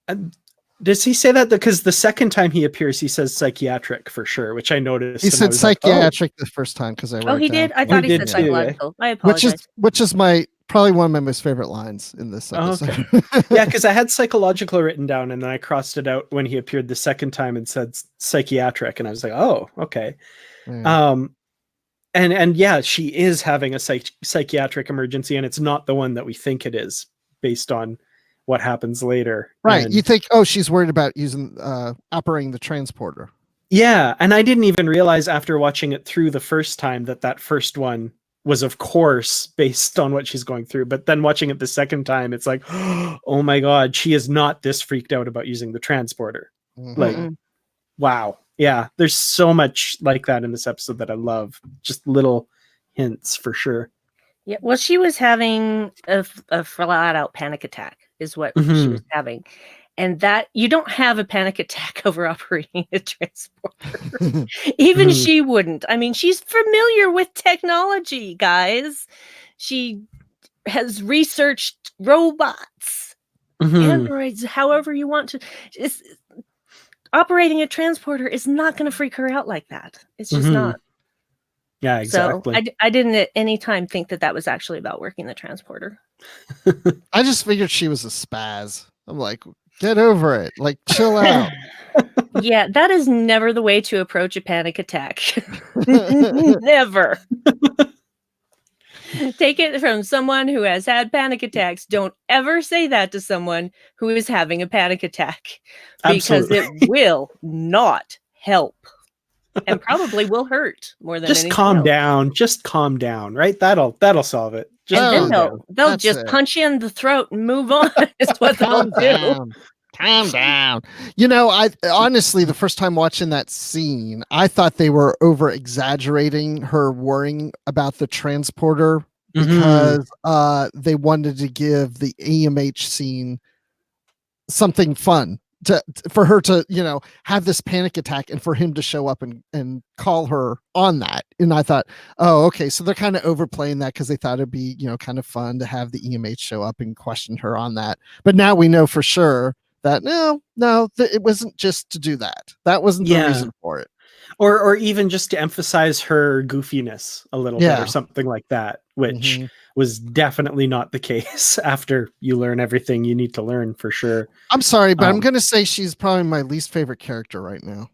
And does he say that? Because the second time he appears, he says psychiatric for sure, which I noticed. He said psychiatric the first time because I wrote he did? I thought he said psychological. I apologize. Which is probably one of my most favorite lines in this episode. Okay. Yeah, because I had psychological written down and then I crossed it out when he appeared the second time and said psychiatric, and I was like, oh, okay. And yeah, she is having a psychiatric emergency, and it's not the one that we think it is based on what happens later. Right. And you think, she's worried about operating the transporter. Yeah. And I didn't even realize after watching it through the first time that first one was, of course, based on what she's going through. But then watching it the second time, it's like, oh my God, she is not this freaked out about using the transporter. Mm-hmm. Like, wow. Yeah. There's so much like that in this episode that I love. Just little hints for sure. Yeah, well, she was having a flat out panic attack is what she was having. And that you don't have a panic attack over operating a transporter. Even she wouldn't. I mean, she's familiar with technology, guys. She has researched robots, androids, however you want to. Operating a transporter is not going to freak her out like that. It's just not. Yeah, exactly. So I didn't at any time think that was actually about working the transporter. I just figured she was a spaz. I'm like, get over it. Like, chill out. Yeah, that is never the way to approach a panic attack. Never. Take it from someone who has had panic attacks. Don't ever say that to someone who is having a panic attack, because it will not help. And probably will hurt more than anything calm else. down. Just calm down, right? That'll solve it. And then they'll just punch you in the throat and move on. Is what they'll do. Calm down. You know, I honestly, the first time watching that scene, I thought they were over exaggerating her worrying about the transporter because they wanted to give the EMH scene something fun. For her to, you know, have this panic attack and for him to show up and call her on that. And I thought, oh, okay. So they're kind of overplaying that because they thought it'd be, you know, kind of fun to have the EMH show up and question her on that. But now we know for sure that no, it wasn't just to do that. That wasn't the reason for it. Or even just to emphasize her goofiness a little bit or something like that, which was definitely not the case after you learn everything you need to learn, for sure. I'm sorry, but I'm going to say she's probably my least favorite character right now.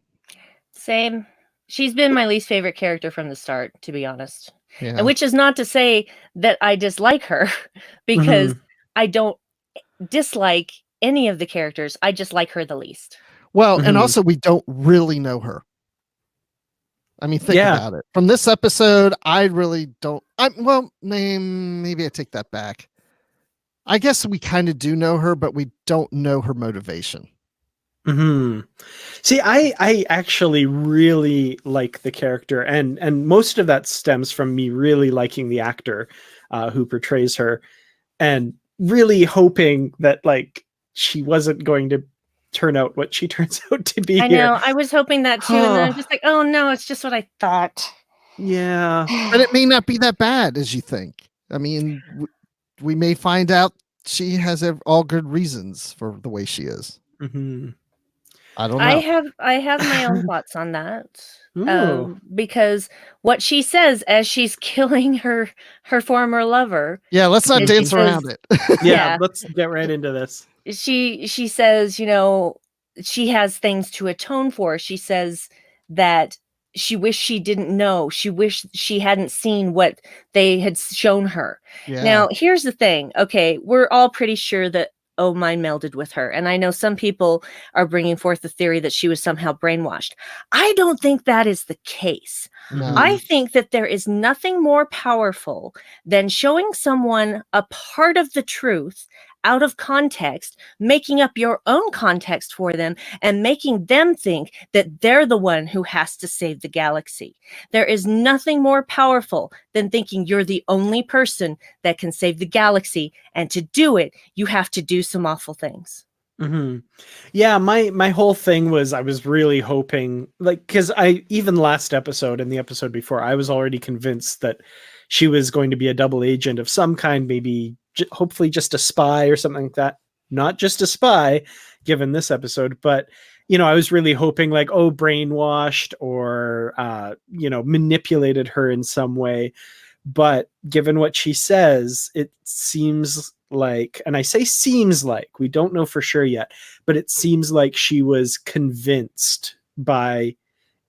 Same. She's been my least favorite character from the start, to be honest. Yeah. And which is not to say that I dislike her, because I don't dislike any of the characters. I just like her the least. Well, and also we don't really know her. I mean, think about it. From this episode, I really don't. Maybe I take that back. I guess we kind of do know her, but we don't know her motivation. See, I actually really like the character, and most of that stems from me really liking the actor who portrays her, and really hoping that like she wasn't going to turn out what she turns out to be. I know. I was hoping that too, and then I'm just like, oh no, it's just what I thought. Yeah, but it may not be that bad as you think. I mean, we may find out she has all good reasons for the way she is. I don't know. I have my own thoughts on that. Because what she says as she's killing her former lover. Yeah, let's not dance around it. Yeah, let's get right into this. She says, you know, she has things to atone for. She says that she wished she didn't know. She wished she hadn't seen what they had shown her. Yeah. Now, here's the thing. Okay, we're all pretty sure that mind melded with her. And I know some people are bringing forth the theory that she was somehow brainwashed. I don't think that is the case. No. I think that there is nothing more powerful than showing someone a part of the truth out of context, making up your own context for them, and making them think that they're the one who has to save the galaxy. There is nothing more powerful than thinking you're the only person that can save the galaxy, and to do it, you have to do some awful things. Yeah, my whole thing was I was really hoping, like, because even last episode and the episode before, I was already convinced that she was going to be a double agent of some kind, maybe hopefully just a spy or something like that. Not just a spy, given this episode, but, you know, I was really hoping like, brainwashed or, manipulated her in some way. But given what she says, it seems like, and I say seems like, we don't know for sure yet, but it seems like she was convinced by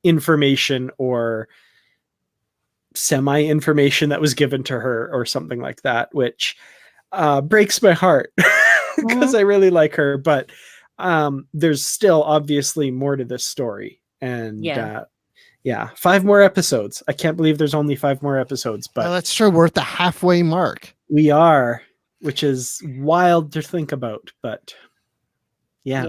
information or semi-information that was given to her or something like that, which breaks my heart because I really like her, but there's still obviously more to this story. And 5 more episodes. I can't believe there's only 5 more episodes, but that's true. We're at the halfway mark. We are, which is wild to think about, but yeah.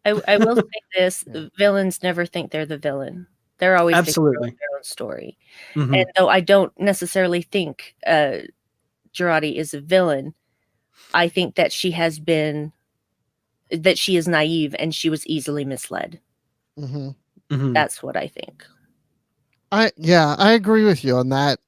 I will say this: villains never think they're the villain. They're always absolutely their own story. And though I don't necessarily think Jurati is a villain, I think that she is naive and she was easily misled. That's what I think. I agree with you on that.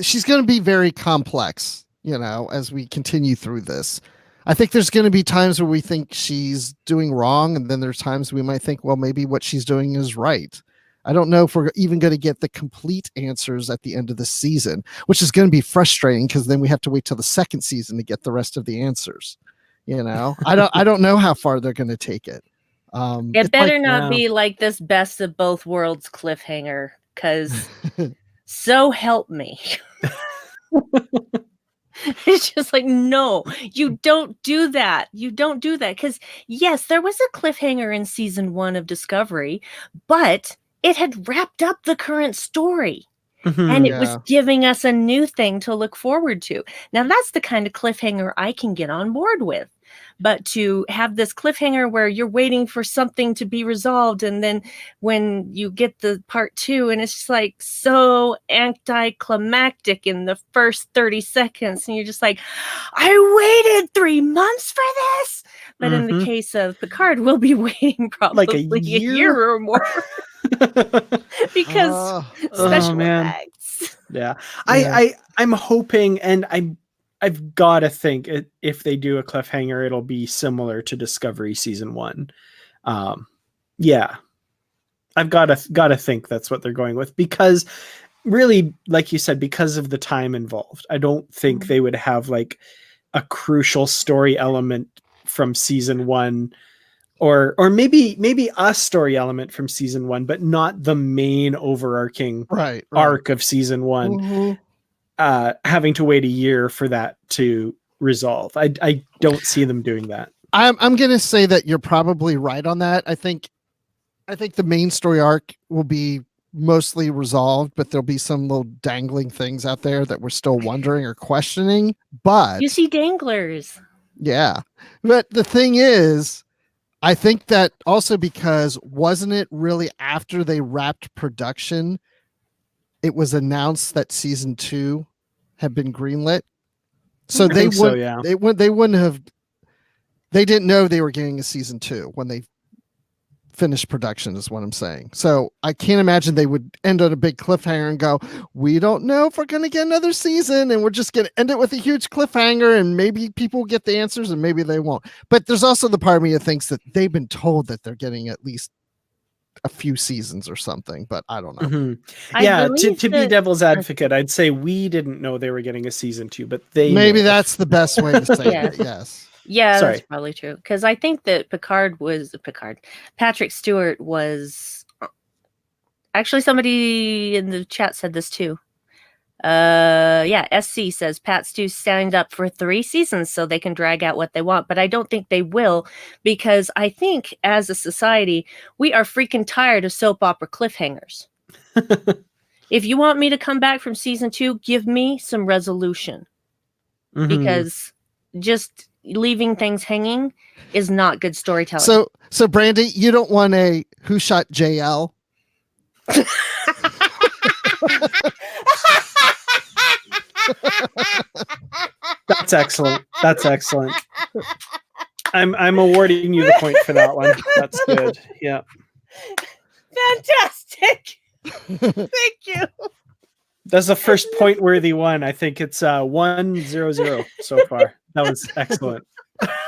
She's going to be very complex, as we continue through this. I think there's going to be times where we think she's doing wrong, and then there's times we might think, well, maybe what she's doing is right. I don't know if we're even going to get the complete answers at the end of the season, which is going to be frustrating because then we have to wait till the second season to get the rest of the answers. I don't know how far they're going to take it. It better not be like this best of both worlds cliffhanger, because so help me. It's just like, no, you don't do that. You don't do that. Because yes, there was a cliffhanger in season 1 of Discovery, but it had wrapped up the current story. And it was giving us a new thing to look forward to. Now, that's the kind of cliffhanger I can get on board with. But to have this cliffhanger where you're waiting for something to be resolved, and then when you get the part 2, and it's just like so anticlimactic in the first 30 seconds, and you're just like, I waited 3 months for this. But in the case of Picard, we'll be waiting probably like a year or more. Because special effects. Yeah. I'm hoping, and I've got to think if they do a cliffhanger, it'll be similar to Discovery season 1. Yeah, I've got to think that's what they're going with, because really, like you said, because of the time involved, I don't think they would have like a crucial story element from season 1, or maybe a story element from season 1, but not the main overarching arc of season 1. Having to wait a year for that to resolve. I don't see them doing that. I'm going to say that you're probably right on that. I think the main story arc will be mostly resolved, but there'll be some little dangling things out there that we're still wondering or questioning. But you see danglers. Yeah. But the thing is, I think that also because wasn't it really after they wrapped production, it was announced that season 2 had been greenlit. So they wouldn't have, they didn't know they were getting a season 2 when they finished production, is what I'm saying. So I can't imagine they would end on a big cliffhanger and go, we don't know if we're going to get another season, and we're just going to end it with a huge cliffhanger, and maybe people will get the answers and maybe they won't. But there's also the part of me that thinks that they've been told that they're getting at least a few seasons or something, but I don't know. Yeah, to be devil's advocate, I'd say we didn't know they were getting a season 2, but they maybe that's the best way to say it. Yes. Yeah, that's probably true. Because I think that Patrick Stewart was actually, somebody in the chat said this too. SC says Pat Stu signed up for 3 seasons so they can drag out what they want, but I don't think they will, because I think as a society we are freaking tired of soap opera cliffhangers. If you want me to come back from season 2, give me some resolution, because just leaving things hanging is not good storytelling. So Brandi, you don't want a who shot JL? That's excellent. That's excellent. I'm awarding you the point for that one. That's good. Yeah. Fantastic. Thank you. That's the first point worthy one. I think it's 1-0-0 so far. That was excellent.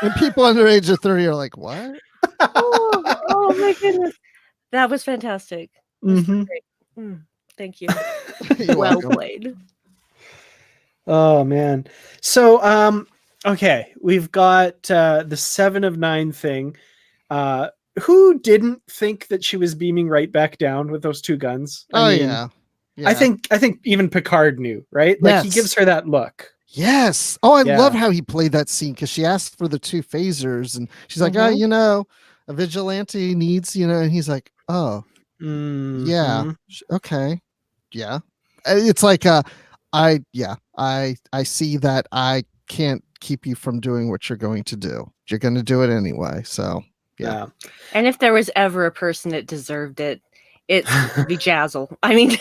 And people under age of 30 are like, what? Oh my goodness. That was fantastic. Thank you. Well played. Oh man. So okay, we've got the 7 of 9 thing. Who didn't think that she was beaming right back down with those 2 guns? I mean, yeah. I think even Picard knew, right? Like he gives her that look. Yes. Oh, I love how he played that scene, because she asked for the 2 phasers and she's like, a vigilante needs, and he's like, oh, yeah, okay. Yeah. It's like, I see that I can't keep you from doing what you're going to do. You're going to do it anyway. So, yeah. And if there was ever a person that deserved it, it's Jazzle. I mean,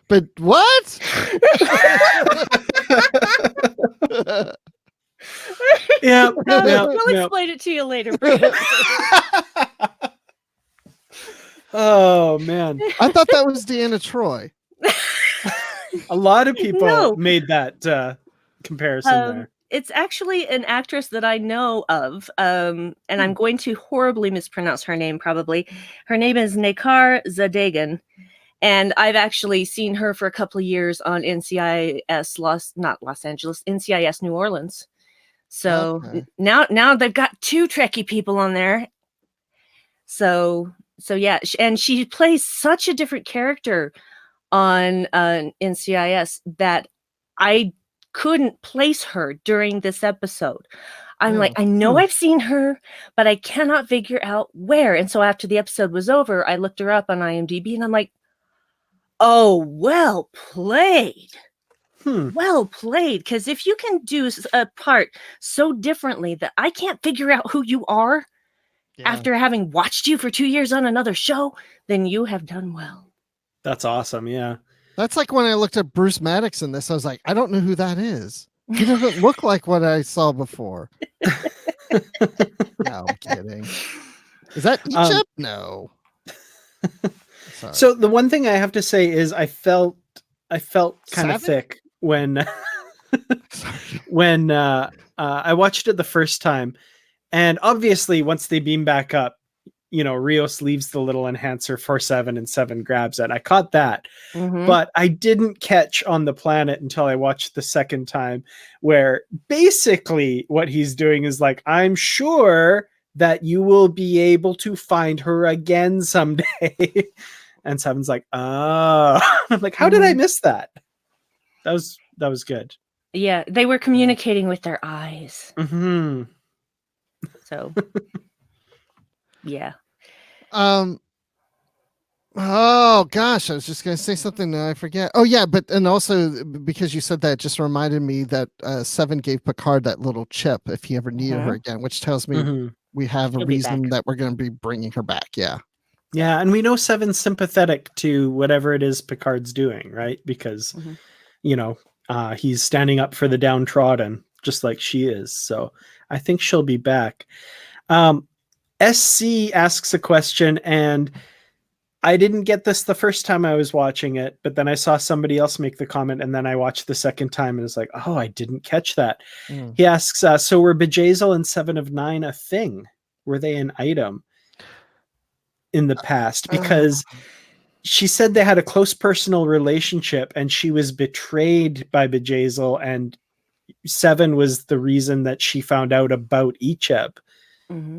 But what? Yeah, we'll explain it to you later. Oh man, I thought that was Deanna Troy. a lot of people No. made that comparison there. It's actually an actress that I know of, and I'm going to horribly mispronounce her name probably. Her name is Nekar Zadegan, and I've actually seen her for a couple of years on NCIS not Los Angeles, NCIS New Orleans. So Okay. now they've got 2 Trekkie people on there. So yeah, and she plays such a different character on NCIS that I couldn't place her during this episode. I'm like, I know I've seen her, but I cannot figure out where. And so after the episode was over, I looked her up on IMDb and I'm like, oh, well played. Well played. Because if you can do a part so differently that I can't figure out who you are after having watched you for 2 years on another show, then you have done well. That's awesome. Yeah. That's like when I looked at Bruce Maddox in this, I was like, I don't know who that is. He doesn't look like what I saw before. No, I'm kidding. Is that Egypt? No. Sorry. So the one thing I have to say is I felt kind of thick when when I watched it the first time, and obviously once they beam back up, you know, Rios leaves the little enhancer for Seven and Seven grabs it. I caught that, but I didn't catch on the planet until I watched the second time, where basically what he's doing is like, I'm sure that you will be able to find her again someday. And Seven's like, oh, I'm like, how did I miss that? That was good. Yeah, they were communicating with their eyes. Mm-hmm. So, yeah. Oh gosh, I was just gonna say something that I forget. Oh yeah, but and also because you said that, it just reminded me that Seven gave Picard that little chip if he ever needed her again, which tells me we have a reason that we're going to be bringing her back. Yeah. Yeah, and we know Seven's sympathetic to whatever it is Picard's doing, right? Because you know, he's standing up for the downtrodden, just like she is. So I think she'll be back. SC asks a question, and I didn't get this the first time I was watching it, but then I saw somebody else make the comment, and then I watched the second time and it's like, oh, I didn't catch that. He asks, so were Bjayzl and Seven of Nine a thing? Were they an item in the past? Because she said they had a close personal relationship and she was betrayed by Bjayzl, and Seven was the reason that she found out about Icheb.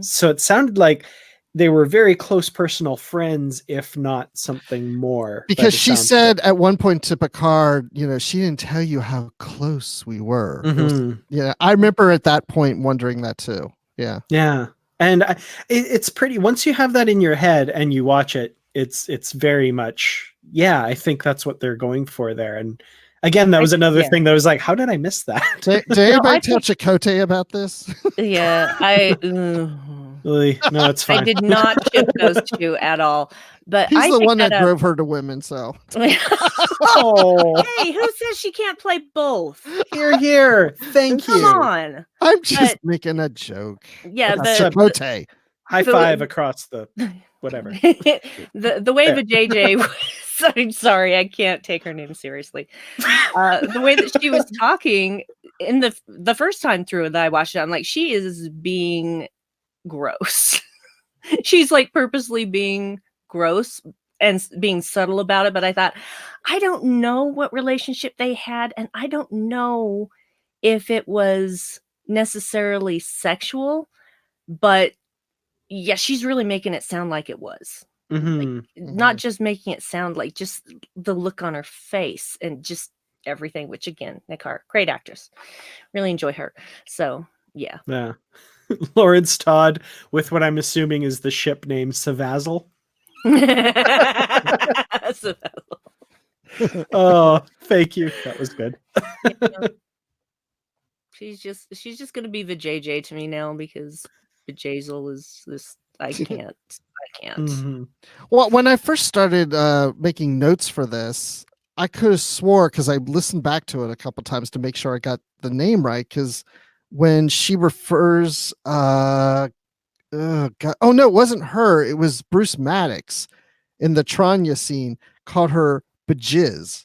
So it sounded like they were very close personal friends, if not something more. Because she said at one point to Picard, you know, she didn't tell you how close we were. Yeah, I remember at that point wondering that too. Yeah. Yeah. And it's pretty, once you have that in your head and you watch it, it's very much, yeah, I think that's what they're going for there. And again, that was another thing that was like, how did I miss that? Did anybody tell Chakotay about this? Yeah, Really? No, it's fine. I did not chip those two at all. But he's I the one that drove her to women. So, oh, hey, who says she can't play both? Here. Thank you. Come on. I'm just making a joke. Yeah, but Chakotay. High five across the whatever. the way the JJ was, I'm sorry, I can't take her name seriously. The way that she was talking in the first time through that I watched it, I'm like, she is being gross. She's like purposely being gross and being subtle about it. But I thought, I don't know what relationship they had, and I don't know if it was necessarily sexual, but yeah, she's really making it sound like it was. Like, not just making it sound like, just the look on her face and just everything, which again, Nekar, great actress. Really enjoy her. So yeah. Lawrence Todd with what I'm assuming is the ship name Savazl. Oh, thank you. That was good. She's just gonna be the JJ to me now, because the Bjayzl is this. I can't can't. Mhm. Well, when I first started making notes for this, I could have swore, because I listened back to it a couple times to make sure I got the name right. Because when she refers, God, oh no, it wasn't her. It was Bruce Maddox in the Tranya scene called her Bajiz.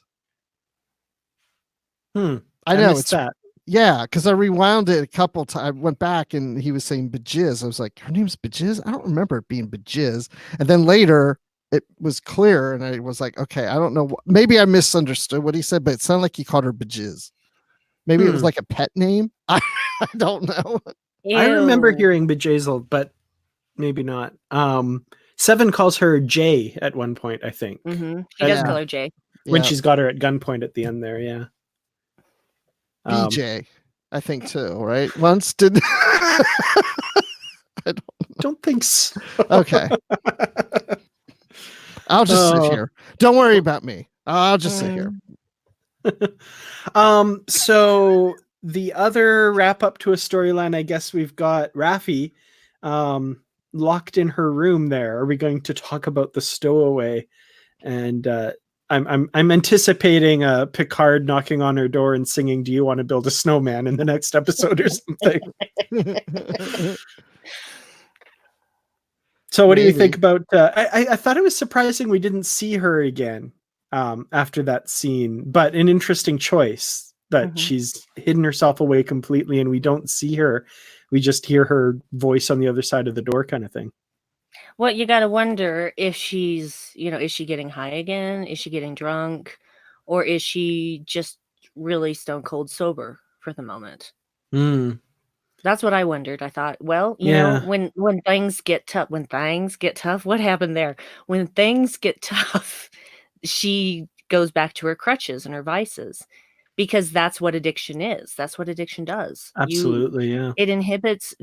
I know missed that. Yeah, because I rewound it a couple times. I went back and he was saying Bajiz. I was like, her name's Bajiz? I don't remember it being Bajiz. And then later it was clear, and I was like, okay, I don't know. Maybe I misunderstood what he said, but it sounded like he called her Bajiz. Maybe it was like a pet name. I don't know. I remember Ew. hearing Bejazel, but maybe not. Seven calls her Jay at one point, I think. She does call her Jay. When Yeah. she's got her at gunpoint at the end there, yeah. BJ, I think too, right? Once did I don't think so. Okay. I'll just sit here. Don't worry about me. I'll just sit here. So the other wrap up to a storyline, I guess we've got Rafi locked in her room there. Are we going to talk about the stowaway? And I'm anticipating Picard knocking on her door and singing, "Do you want to build a snowman?" in the next episode or something. So what do you think about I thought it was surprising we didn't see her again after that scene, but an interesting choice that she's hidden herself away completely and we don't see her. We just hear her voice on the other side of the door kind of thing. Well, you got to wonder if she's, is she getting high again? Is she getting drunk? Or is she just really stone cold sober for the moment? That's what I wondered. I thought, well, you know, when things get tough, what happened there? When things get tough, she goes back to her crutches and her vices, because that's what addiction is. That's what addiction does. Absolutely, yeah.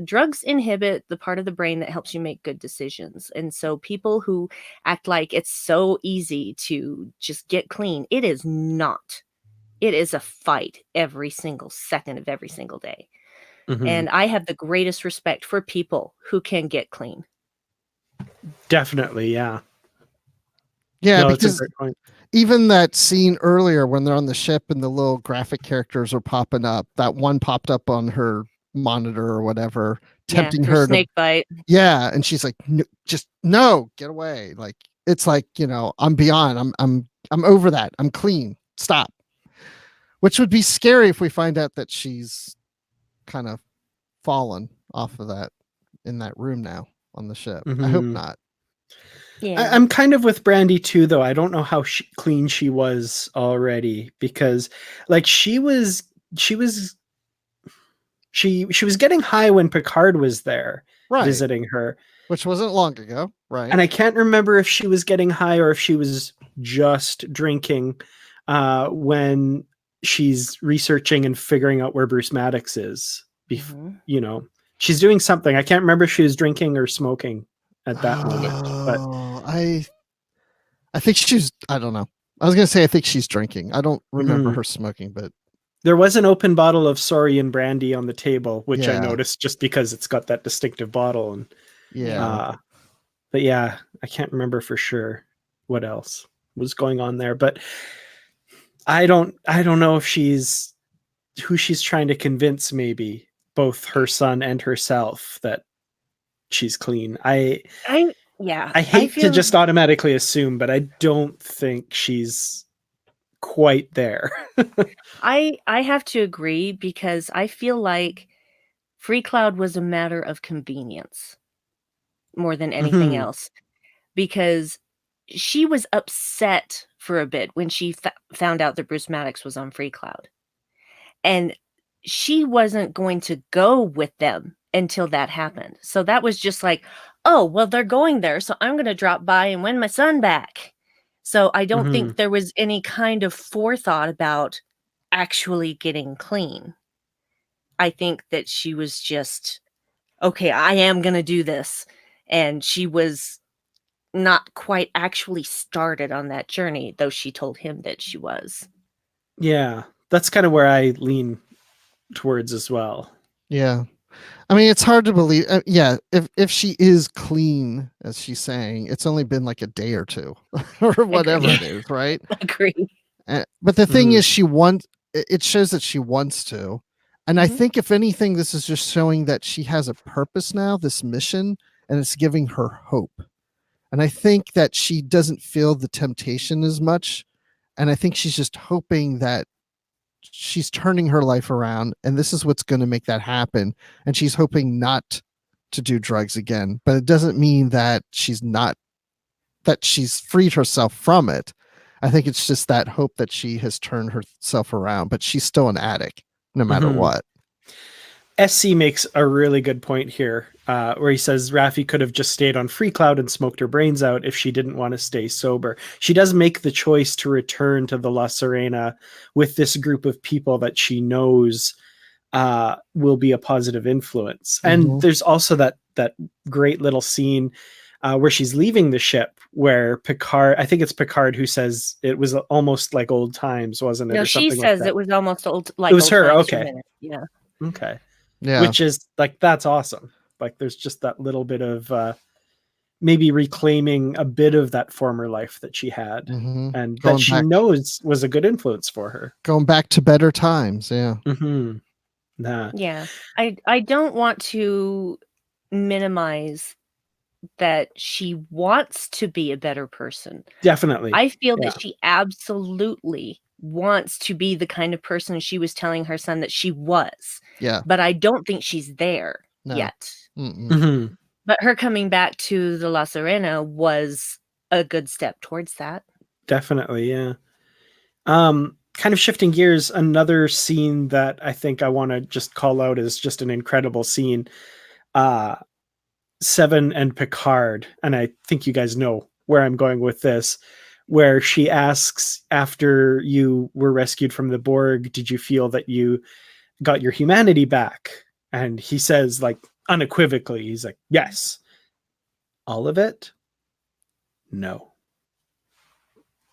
Drugs inhibit the part of the brain that helps you make good decisions. And so people who act like it's so easy to just get clean, it is not. It is a fight every single second of every single day. And I have the greatest respect for people who can get clean. Definitely, yeah. Yeah, No, because that's a great point. Even that scene earlier when they're on the ship and the little graphic characters are popping up, that one popped up on her monitor or whatever, tempting her snake bite. Yeah, and she's like, no, get away. Like, it's like, I'm beyond. I'm over that. I'm clean. Stop. Which would be scary if we find out that she's kind of fallen off of that in that room now on the ship. I hope not. Yeah. I'm kind of with Brandi too, though. I don't know how clean she was already, because like she was getting high when Picard was there visiting her, which wasn't long ago, right? And I can't remember if she was getting high or if she was just drinking when she's researching and figuring out where Bruce Maddox is. She's doing something. I can't remember if she was drinking or smoking at that moment. But I think she's, I don't know. I was gonna say I think she's drinking. I don't remember her smoking, but there was an open bottle of Saurian brandy on the table, which I noticed just because it's got that distinctive bottle. And but yeah, I can't remember for sure what else was going on there. But I don't know if she's who she's trying to convince, maybe both her son and herself, that she's clean. I hate to just automatically assume, but I don't think she's quite there. I have to agree, because I feel like Free Cloud was a matter of convenience more than anything else, because she was upset for a bit when she found out that Bruce Maddox was on Free Cloud, and she wasn't going to go with them until that happened. So that was just like, oh, well, they're going there, so I'm going to drop by and win my son back. So I don't think there was any kind of forethought about actually getting clean. I think that she was just, okay, I am going to do this. And she was not quite actually started on that journey, though she told him that she was. Yeah, that's kind of where I lean towards as well. Yeah. I mean, it's hard to believe. Yeah, if she is clean, as she's saying, it's only been like a day or two, or whatever it is, right? Agree. But the thing Mhm. is, she wants. It shows that she wants to, and I Mhm. think if anything, this is just showing that she has a purpose now, this mission, and it's giving her hope. And I think that she doesn't feel the temptation as much, and I think she's just hoping that she's turning her life around, and this is what's going to make that happen. And she's hoping not to do drugs again, but it doesn't mean that she's freed herself from it. I think it's just that hope that she has turned herself around, but she's still an addict no matter Mhm. what. SC makes a really good point here, where he says Rafi could have just stayed on Free Cloud and smoked her brains out if she didn't want to stay sober. She does make the choice to return to the La Serena with this group of people that she knows will be a positive influence. And Mhm. there's also that great little scene where she's leaving the ship, where Picard, I think it's Picard, who says it was almost like old times, wasn't it? No, Or she something like says that. it was almost old, It was her. times for a Okay. minute. Yeah. Okay. Yeah. Which is like, that's awesome. Like, there's just that little bit of maybe reclaiming a bit of that former life that she had, Mhm. and Going that she back- knows was a good influence for her. Going back to better times. Yeah. Mm-hmm. Nah. Yeah. I don't want to minimize that she wants to be a better person. Definitely. I feel Yeah. that she absolutely wants to be the kind of person she was telling her son that she was. Yeah. But I don't think she's there No. yet. Mm-mm. Mm-hmm. But her coming back to the La Serena was a good step towards that. Definitely, yeah. Kind of shifting gears, another scene that I think I want to just call out is just an incredible scene. Seven and Picard, and I think you guys know where I'm going with this, where she asks, after you were rescued from the Borg, did you feel that you got your humanity back? And he says, like, unequivocally, he's like, yes. All of it? No.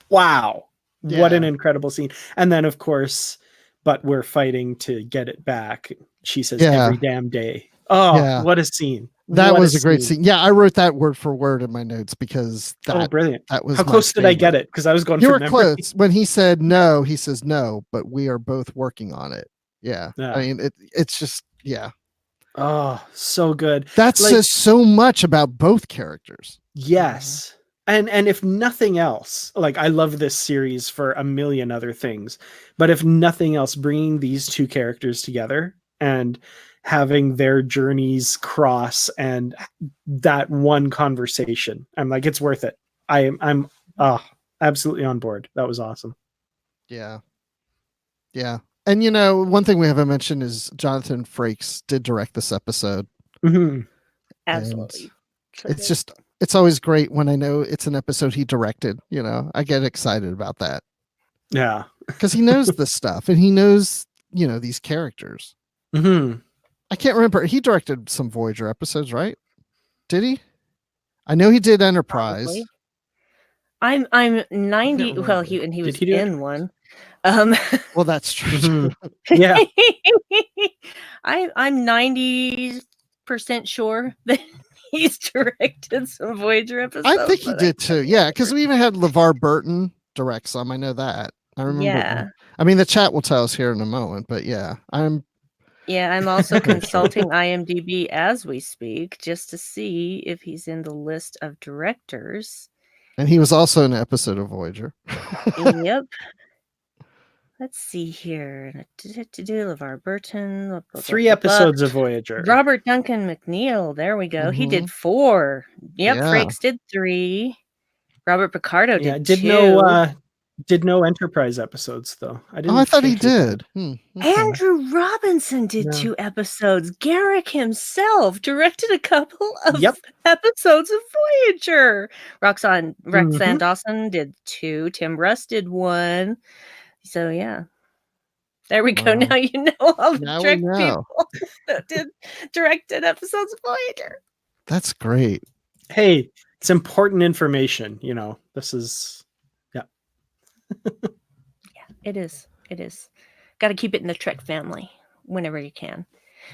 Wow. Yeah. What an incredible scene. And then, of course, but we're fighting to get it back. She says, Yeah. every damn day. Oh, Yeah. what a scene. That What was a great scene. Yeah, I wrote that word for word in my notes because Oh, brilliant. that was How my close did I get favorite. it? Because I was going You from were memory. close. When he said no, he says no, but we are both working on it. Yeah. Yeah. I mean, it's just, yeah. Oh, so good. That Like, says so much about both characters. yes. And if nothing else, like, I love this series for a million other things, but if nothing else, bringing these two characters together and having their journeys cross and that one conversation, I'm like, it's worth it. I'm absolutely on board. That was awesome. Yeah. Yeah. And you know, one thing we haven't mentioned is Jonathan Frakes did direct this episode. Mm-hmm. Absolutely. It's just, it's always great when I know it's an episode he directed. You know, I get excited about that Yeah. because he knows this stuff and he knows, you know, these characters. Mm-hmm. I can't remember. He directed some Voyager episodes, right? Did he? I know he did Enterprise. Probably. I'm 90. Well, remember. he Did was he do in it? one. Well, that's true. Mhm. Yeah. I'm 90% sure that he's directed some Voyager episodes. I think he but did too. Yeah, because we even had LeVar Burton direct some. I know that. I remember. Yeah. I mean, the chat will tell us here in a moment, but yeah, I'm also Pretty sure. consulting IMDb as we speak just to see if he's in the list of directors. and he was also in an episode of Voyager. Yep. Let's see here. LeVar Burton. Blah, blah, 3 blah, blah, episodes of Voyager. blah. Robert Duncan McNeil. There we go. He did 4. Yep. Yeah. Frakes did 3. Robert Picardo Yeah, did did 2. no Enterprise episodes though. I didn't. Oh, I thought he think did. Okay. Andrew Robinson did No. 2 episodes. Garrick himself directed a couple of Yep. episodes of Voyager. Roxanne Mhm. Dawson did 2. Tim Russ did 1. So yeah. There we go. Wow. Now you know all the Now we Trek know. people that directed episodes of Voyager. That's great. Hey, it's important information. You know, this is. Yeah, it is. It is. Got to keep it in the Trek family whenever you can.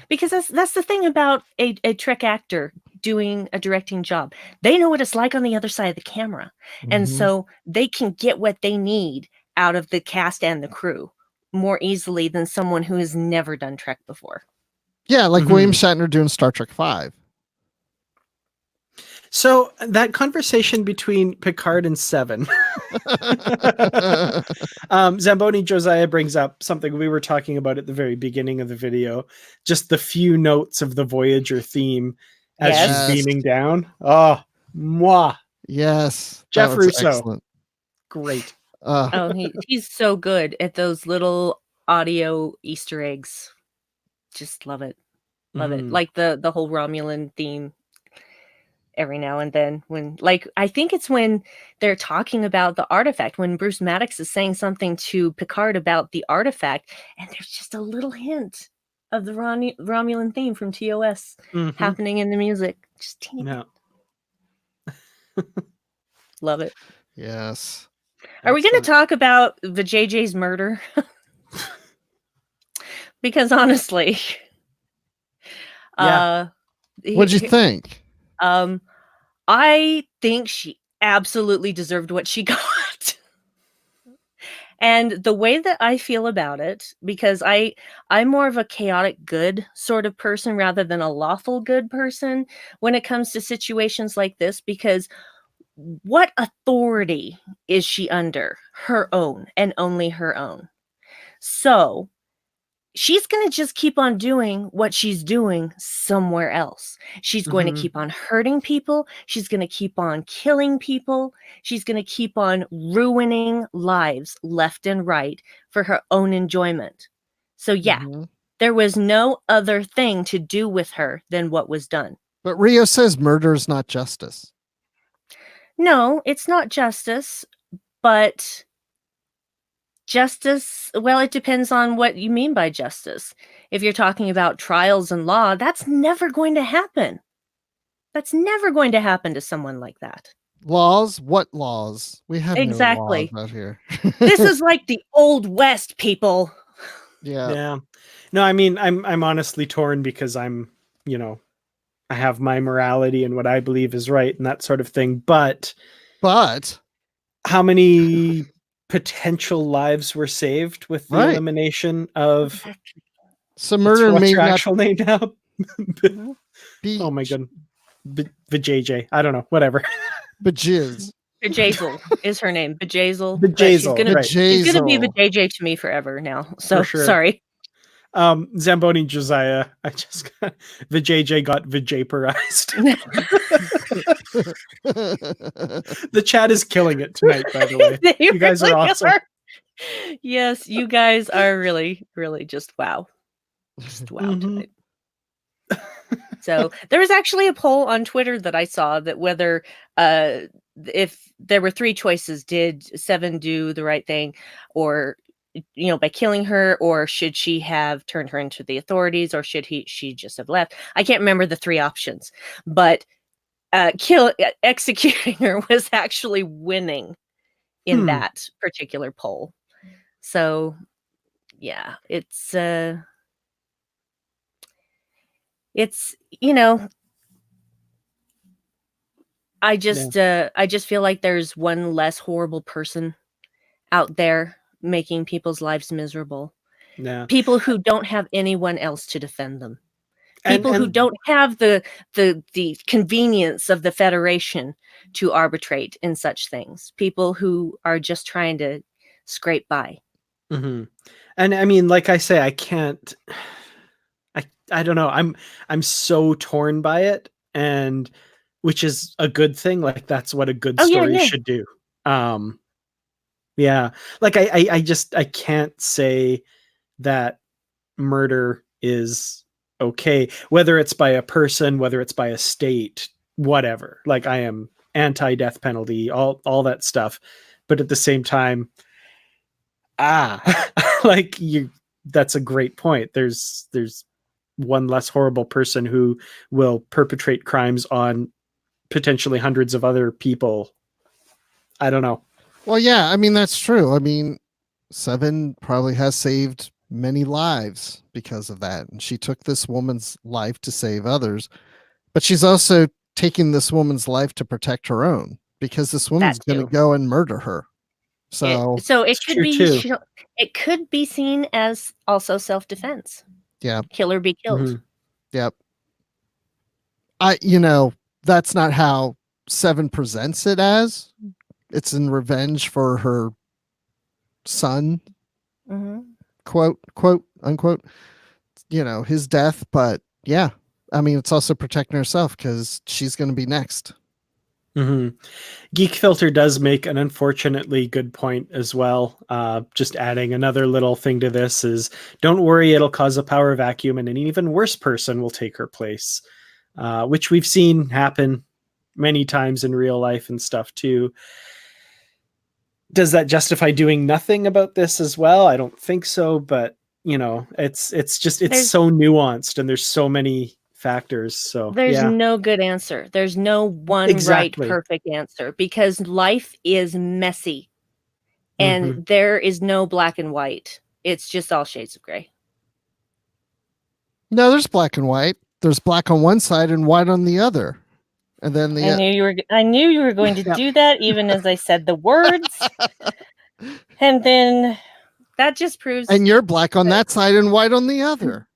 Because that's the thing about a Trek actor doing a directing job. They know what it's like on the other side of the camera. And Mhm. so they can get what they need out of the cast and the crew more easily than someone who has never done Trek before. Yeah, like William Shatner doing Star Trek V. So that conversation between Picard and Seven, Zamboni Josiah brings up something we were talking about at the very beginning of the video, just the few notes of the Voyager theme as Yes. she's beaming down. Oh, moi. Yes. Jeff that was Russo. excellent. Great. Oh, he's so good at those little audio Easter eggs. Just love it. Love it. Like the whole Romulan theme every now and then when, like, I think it's when they're talking about the artifact, when Bruce Maddox is saying something to Picard about the artifact, and there's just a little hint of the Romulan theme from TOS happening in the music. Just teeny bit. Love it. Yes. Are we going to talk about the JJ's murder? Because honestly, what'd you think? I think she absolutely deserved what she got. And the way that I feel about it, because I'm more of a chaotic good sort of person rather than a lawful good person when it comes to situations like this, because what authority is she under? Her own and only her own. So she's going to just keep on doing what she's doing somewhere else. She's going to keep on hurting people. She's going to keep on killing people. She's going to keep on ruining lives left and right for her own enjoyment. So yeah, there was no other thing to do with her than what was done. But Rio says murder is not justice. No, it's not justice, but justice, well, it depends on what you mean by justice. If you're talking about trials and law, that's never going to happen. That's never going to happen to someone like that. Laws? What laws? We have exactly no laws out here. This is like the Old West, people. Yeah. No, I mean, I'm honestly torn because I'm, you know, I have my morality and what I believe is right and that sort of thing. But how many potential lives were saved with the elimination of some murder? What's your actual name now? Oh my god, Vajayjay. I don't know. Whatever. Bajiz. Bajazel is her name. Bajazel. Bajazel. She's gonna be Vajayjay to me forever now. So sorry. Zamboni Josiah. I just got Vajayjay got vaporized. The chat is killing it tonight, by the way. You guys are awesome. Yes, you guys are really, really just wow. Just wow tonight. So there was actually a poll on Twitter that I saw that whether if there were three choices, did Seven do the right thing, or by killing her, or should she have turned her into the authorities, or should she just have left? I can't remember the three options, but executing her was actually winning in that particular poll. So yeah, it's I just feel like there's one less horrible person out there making people's lives miserable. Yeah. People who don't have anyone else to defend them. People who don't have the convenience of the Federation to arbitrate in such things. People who are just trying to scrape by. And I mean, like I say, I can't. I don't know. I'm so torn by it, and which is a good thing. Like that's what a good story should do. Yeah. Like I can't say that murder is okay, whether it's by a person, whether it's by a state, whatever. Like I am anti-death penalty, all that stuff. But at the same time, like that's a great point. There's one less horrible person who will perpetrate crimes on potentially hundreds of other people. I don't know. Well, yeah, I mean, that's true. I mean, Seven probably has saved many lives because of that. And she took this woman's life to save others, but she's also taking this woman's life to protect her own because this woman's That going to too. go and murder her. So So it It's could true, be too. it could be seen as also self-defense. yeah, Kill or be killed. Mhm. yep. That's not how Seven presents it as. It's in revenge for her son, quote unquote, his death. But yeah, I mean, it's also protecting herself because she's going to be next. Geek Filter does make an unfortunately good point as well. Just adding another little thing to this is, don't worry, it'll cause a power vacuum and an even worse person will take her place, which we've seen happen many times in real life and stuff too. Does that justify doing nothing about this as well? I don't think so, but it's so nuanced and there's so many factors. So there's no good answer. There's no one right perfect answer because life is messy and there is no black and white. It's just all shades of gray. No, there's black and white. There's black on one side and white on the other. And then I knew you were going to do that even as I said the words. And then that just proves. And you're black on that side and white on the other.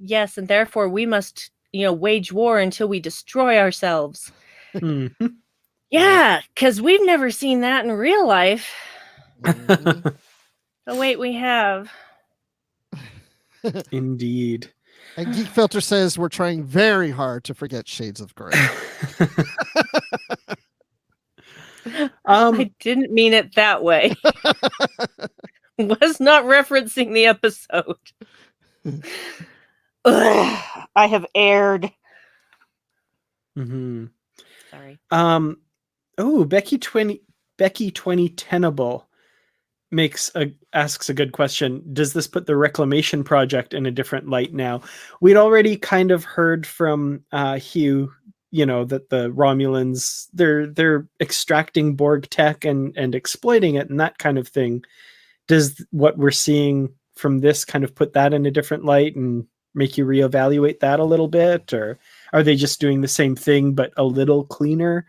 Yes, and therefore we must, wage war until we destroy ourselves. Yeah, because we've never seen that in real life. Oh wait, we have. Indeed. And Geek Filter says we're trying very hard to forget Shades of Grey. I didn't mean it that way. Was not referencing the episode. I have aired. Sorry. Becky 2010able asks a good question. Does this put the Reclamation Project in a different light now? We'd already kind of heard from Hugh, that the Romulans, they're extracting Borg tech and exploiting it and that kind of thing. Does what we're seeing from this kind of put that in a different light and make you reevaluate that a little bit? Or are they just doing the same thing but a little cleaner?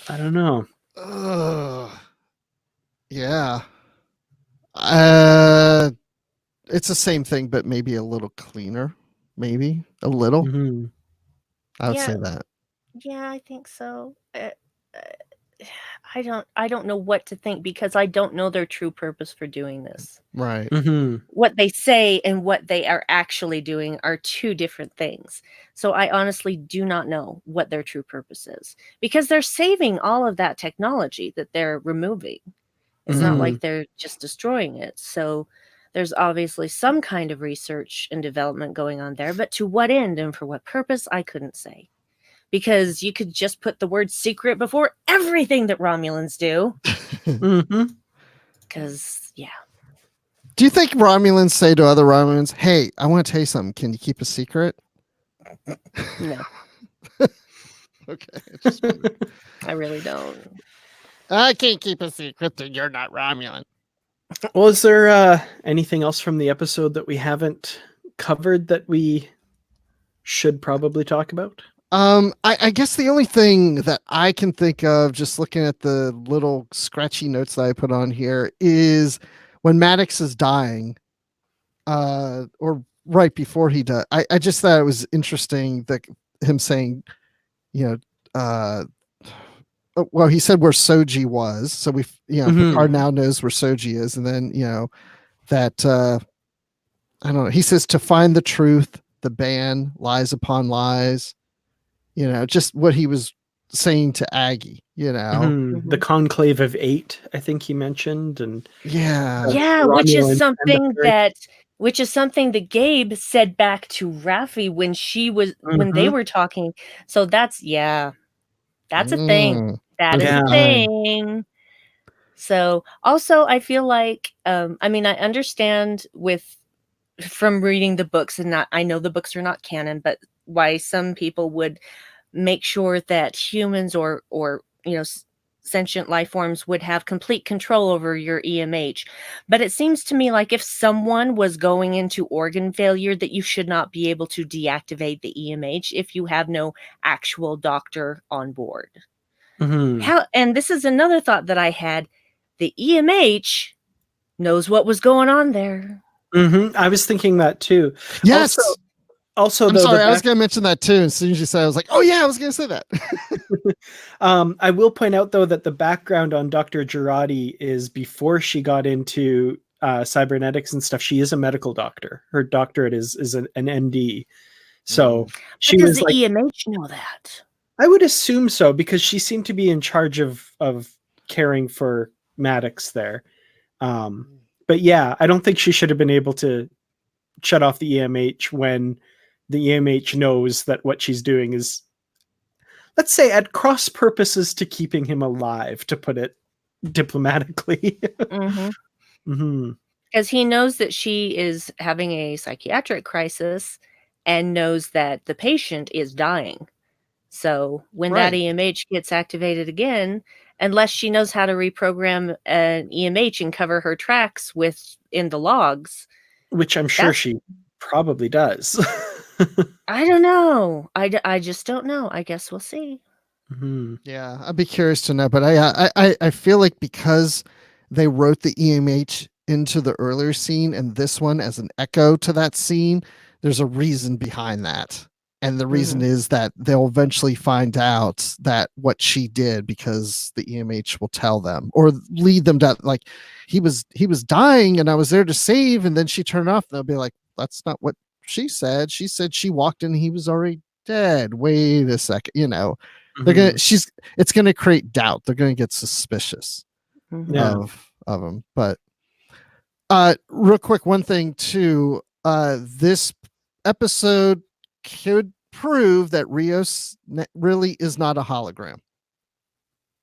I don't know. Yeah. It's the same thing, but maybe a little cleaner. Maybe a little. I would say that. Yeah, I think so. I don't know what to think because I don't know their true purpose for doing this. Right. What they say and what they are actually doing are two different things. So I honestly do not know what their true purpose is because they're saving all of that technology that they're removing. It's not like they're just destroying it. So there's obviously some kind of research and development going on there, but to what end and for what purpose, I couldn't say. Because you could just put the word secret before everything that Romulans do. Because, yeah. Do you think Romulans say to other Romulans, hey, I want to tell you something. Can you keep a secret? No. Okay. I really don't. I can't keep a secret that you're not Romulan. Well, is there anything else from the episode that we haven't covered that we should probably talk about? I guess the only thing that I can think of, just looking at the little scratchy notes that I put on here, is when Maddox is dying, or right before he died. I just thought it was interesting that him saying, well, he said where Soji was, so we, Picard now knows where Soji is, and then that I don't know. He says to find the truth, the ban lies upon lies. Just what he was saying to Aggie. The Conclave of 8, I think he mentioned, and which is something that Gabe said back to Rafi when they were talking. So that's a thing. That is a thing. So also I feel like I understand from reading the books, and I know the books are not canon, but why some people would make sure that humans or sentient life forms would have complete control over your EMH. But it seems to me like if someone was going into organ failure, that you should not be able to deactivate the EMH if you have no actual doctor on board. And this is another thought that I had. The EMH knows what was going on there. I was thinking that too. Yes. Also, I'm sorry, I was going to mention that too. As soon as you said it, I was like, oh yeah, I was going to say that. I will point out though that the background on Dr. Girardi is before she got into cybernetics and stuff. She is a medical doctor. Her doctorate is an MD. So she does was the like, EMH know that? I would assume so, because she seemed to be in charge of caring for Maddox there. But yeah, I don't think she should have been able to shut off the EMH when the EMH knows that what she's doing is, let's say, at cross purposes to keeping him alive, to put it diplomatically. Because he knows that she is having a psychiatric crisis and knows that the patient is dying. So when that EMH gets activated again, unless she knows how to reprogram an EMH and cover her tracks in the logs, which I'm sure she probably does. I don't know. I just don't know. I guess we'll see. Yeah, I'd be curious to know. But I feel like because they wrote the EMH into the earlier scene and this one as an echo to that scene, there's a reason behind that. And the reason is that they'll eventually find out that what she did, because the EMH will tell them or lead them down. Like he was dying and I was there to save. And then she turned off. They'll be like, that's not what she said. She said she walked in and he was already dead. Wait a second. They're it's going to create doubt. They're going to get suspicious of him. But real quick, one thing too, this episode could prove that Rios really is not a hologram.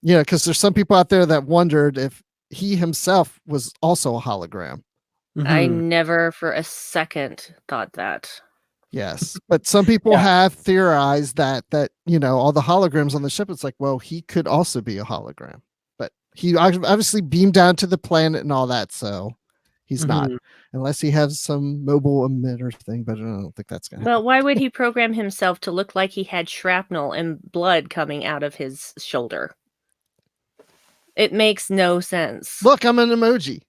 Yeah, because there's some people out there that wondered if he himself was also a hologram. I never for a second thought that. Yes, but some people have theorized that all the holograms on the ship, it's like, well, he could also be a hologram, but he obviously beamed down to the planet and all that, so he's not, unless he has some mobile emitter thing, but I don't think that's going to happen. Well, why would he program himself to look like he had shrapnel and blood coming out of his shoulder? It makes no sense. Look, I'm an emoji.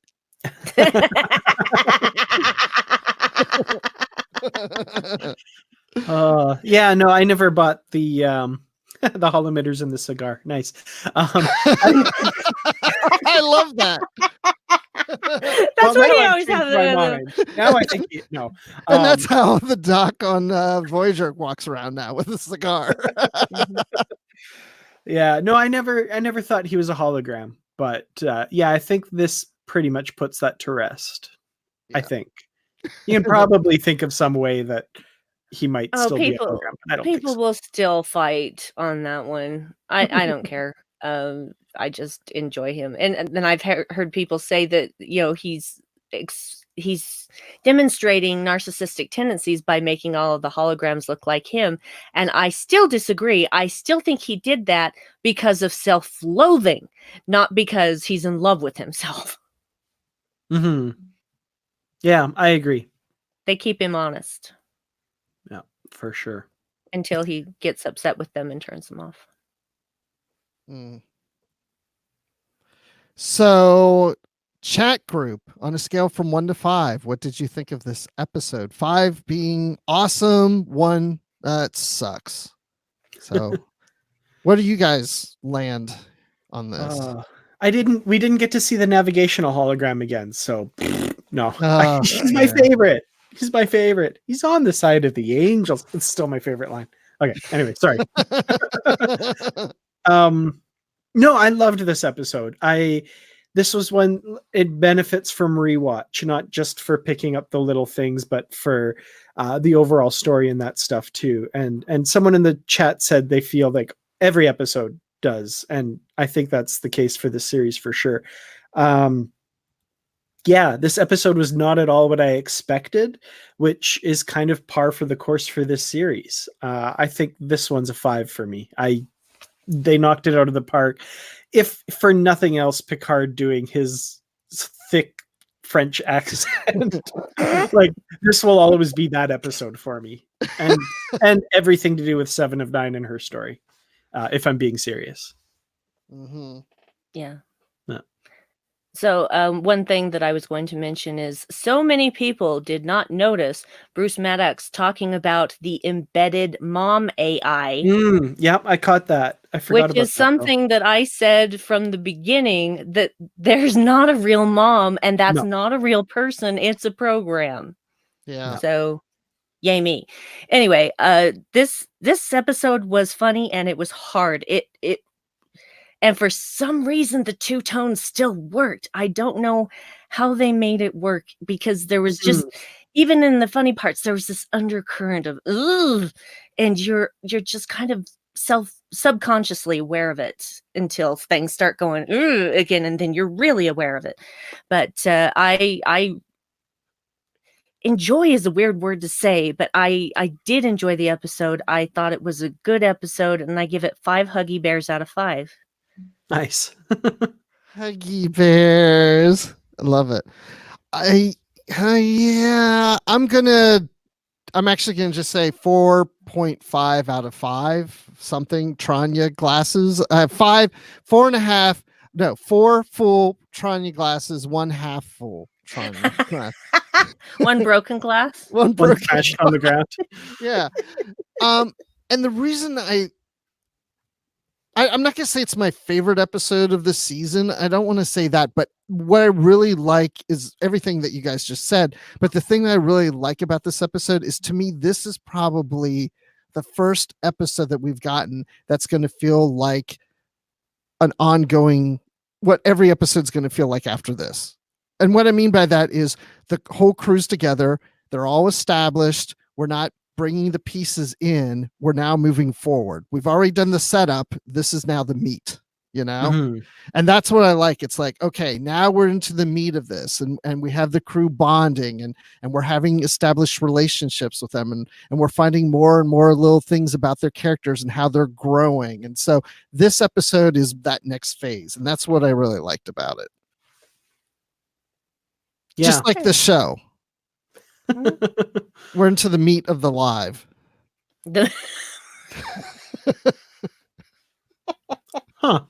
Yeah, no, I never bought the the holometers in the cigar. Nice. I love that. That's what he always has. Now I think no. And that's how the doc on Voyager walks around now with a cigar. Yeah, no, I never thought he was a hologram, but yeah, I think this pretty much puts that to rest. Yeah. I think you can probably think of some way that he might still be a hologram. But I don't think so. Will still fight on that one. I don't care. I just enjoy him, and then I've heard people say that he's demonstrating narcissistic tendencies by making all of the holograms look like him, and I still disagree. I still think he did that because of self-loathing, not because he's in love with himself. Yeah, I agree. They keep him honest. Yeah, for sure. Until he gets upset with them and turns them off. So, chat group, on a scale from 1 to 5, what did you think of this episode? 5 being awesome, 1 it sucks. So, where do you guys land on this? We didn't get to see the navigational hologram again, so no. He's my favorite. He's my favorite. He's on the side of the angels. It's still my favorite line. Okay, anyway, sorry. No, I loved this episode. This was one, it benefits from rewatch, not just for picking up the little things, but for the overall story and that stuff too. And someone in the chat said they feel like every episode does, and I think that's the case for this series for sure. Yeah, this episode was not at all what I expected, which is kind of par for the course for this series. I think this one's a 5 for me. I they knocked it out of the park. If for nothing else, Picard doing his thick French accent. Like, this will always be that episode for me. And everything to do with Seven of Nine and her story, if I'm being serious. Mm-hmm. Yeah. Yeah. So one thing that I was going to mention is so many people did not notice Bruce Maddox talking about the embedded mom AI. Yep, I caught that. I forgot about that. Which is something that I said from the beginning, that there's not a real mom, and that's not a real person. It's a program. Yeah. So, yay me. Anyway, this episode was funny and it was hard. And for some reason, the two tones still worked. I don't know how they made it work, because there was just, even in the funny parts, there was this undercurrent of, ugh, and you're just kind of subconsciously aware of it until things start going again, and then you're really aware of it. But I enjoy is a weird word to say, but I did enjoy the episode. I thought it was a good episode, and I give it 5 Huggy Bears out of 5. Nice. Huggy Bears. I love it. Yeah, I'm actually gonna just say 4.5 out of 5. Something Tranya glasses. 4.5. No, 4 full Tranya glasses, 1 half full Tranya glass. 1 broken glass. One crashed on the ground. Yeah. And the reason I'm not gonna say it's my favorite episode of the season. I don't want to say that, but what I really like is everything that you guys just said. But the thing that I really like about this episode is, to me, this is probably the first episode that we've gotten that's going to feel like an ongoing, what every episode's going to feel like after this. And what I mean by that is the whole crew's together. They're all established. We're not bringing the pieces in. We're now moving forward. We've already done the setup. This is now the meat, you know? Mm-hmm. And that's what I like. It's like, okay, now we're into the meat of this, and we have the crew bonding, and we're having established relationships with them, and we're finding more and more little things about their characters and how they're growing. And so this episode is that next phase, and that's what I really liked about it. Yeah. Just like the show. We're into the meat of the live. Huh.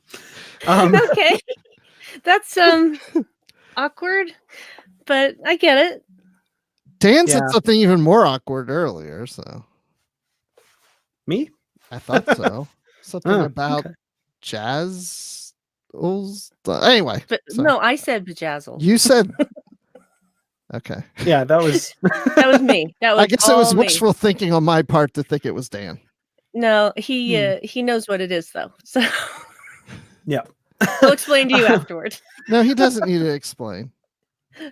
Okay. That's awkward, but I get it. Dan said something even more awkward earlier, so. Me? I thought so. Something about jazz. Anyway. But no, I said bejazzle. You said. Okay. Yeah, that was that was me. That was. I guess it was wishful thinking on my part to think it was Dan. No, he knows what it is though. So yeah, I'll explain to you afterward. No, he doesn't need to explain.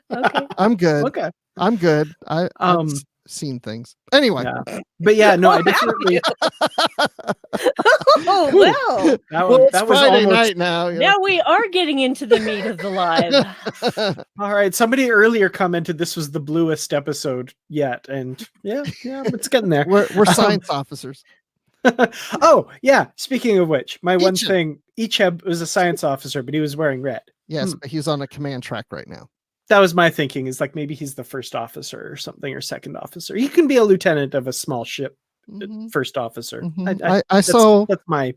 Okay, I'm good. Okay, I'm good. I've seen things anyway. Yeah. But yeah, no, I definitely. Oh well. That was Friday night now. Now we are getting into the meat of the live. All right, somebody earlier commented this was the bluest episode yet, and yeah, it's getting there. We're science officers. Oh yeah. Speaking of which, my one thing, Icheb was a science officer, but he was wearing red. Yes, but he's on a command track right now. That was my thinking, is like maybe he's the first officer or something, or second officer. He can be a lieutenant of a small ship, first officer. I saw that's my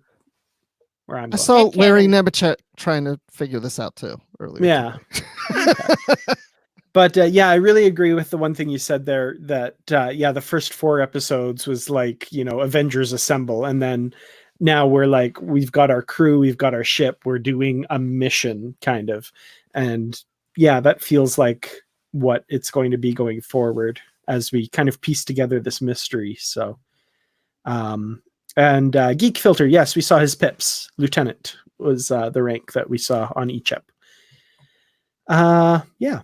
where I'm going. I saw Larry Nebuchadnezzar trying to figure this out too earlier. Yeah. But yeah, I really agree with the one thing you said there, that the first 4 episodes was like, Avengers Assemble, and then now we're like, we've got our crew, we've got our ship, we're doing a mission kind of. And yeah, that feels like what it's going to be going forward as we kind of piece together this mystery. So and Geek Filter, yes, we saw his pips. Lieutenant was the rank that we saw on Icheb. Yeah.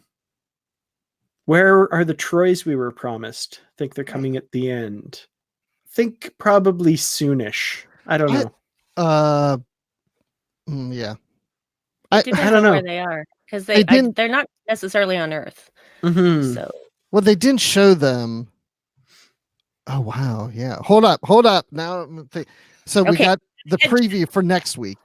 Where are the Troys we were promised? Think they're coming at the end. Think probably soonish. I don't know. Yeah. I don't know where they are, because they're not necessarily on Earth. Mm-hmm. So well, they didn't show them. Oh wow, yeah. Hold up. Now, so we got the preview for next week.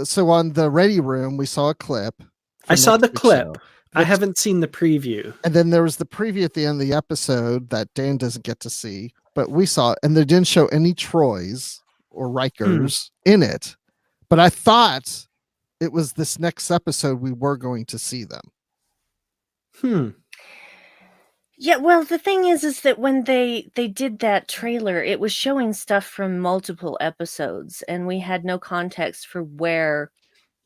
So on the Ready Room, we saw a clip. I saw the clip. Show. I haven't seen the preview. And then there was the preview at the end of the episode that Dan doesn't get to see, but we saw it, and they didn't show any Troys or Rikers in it. But I thought it was this next episode we were going to see them. Yeah, well, the thing is that when they did that trailer, it was showing stuff from multiple episodes, and we had no context for where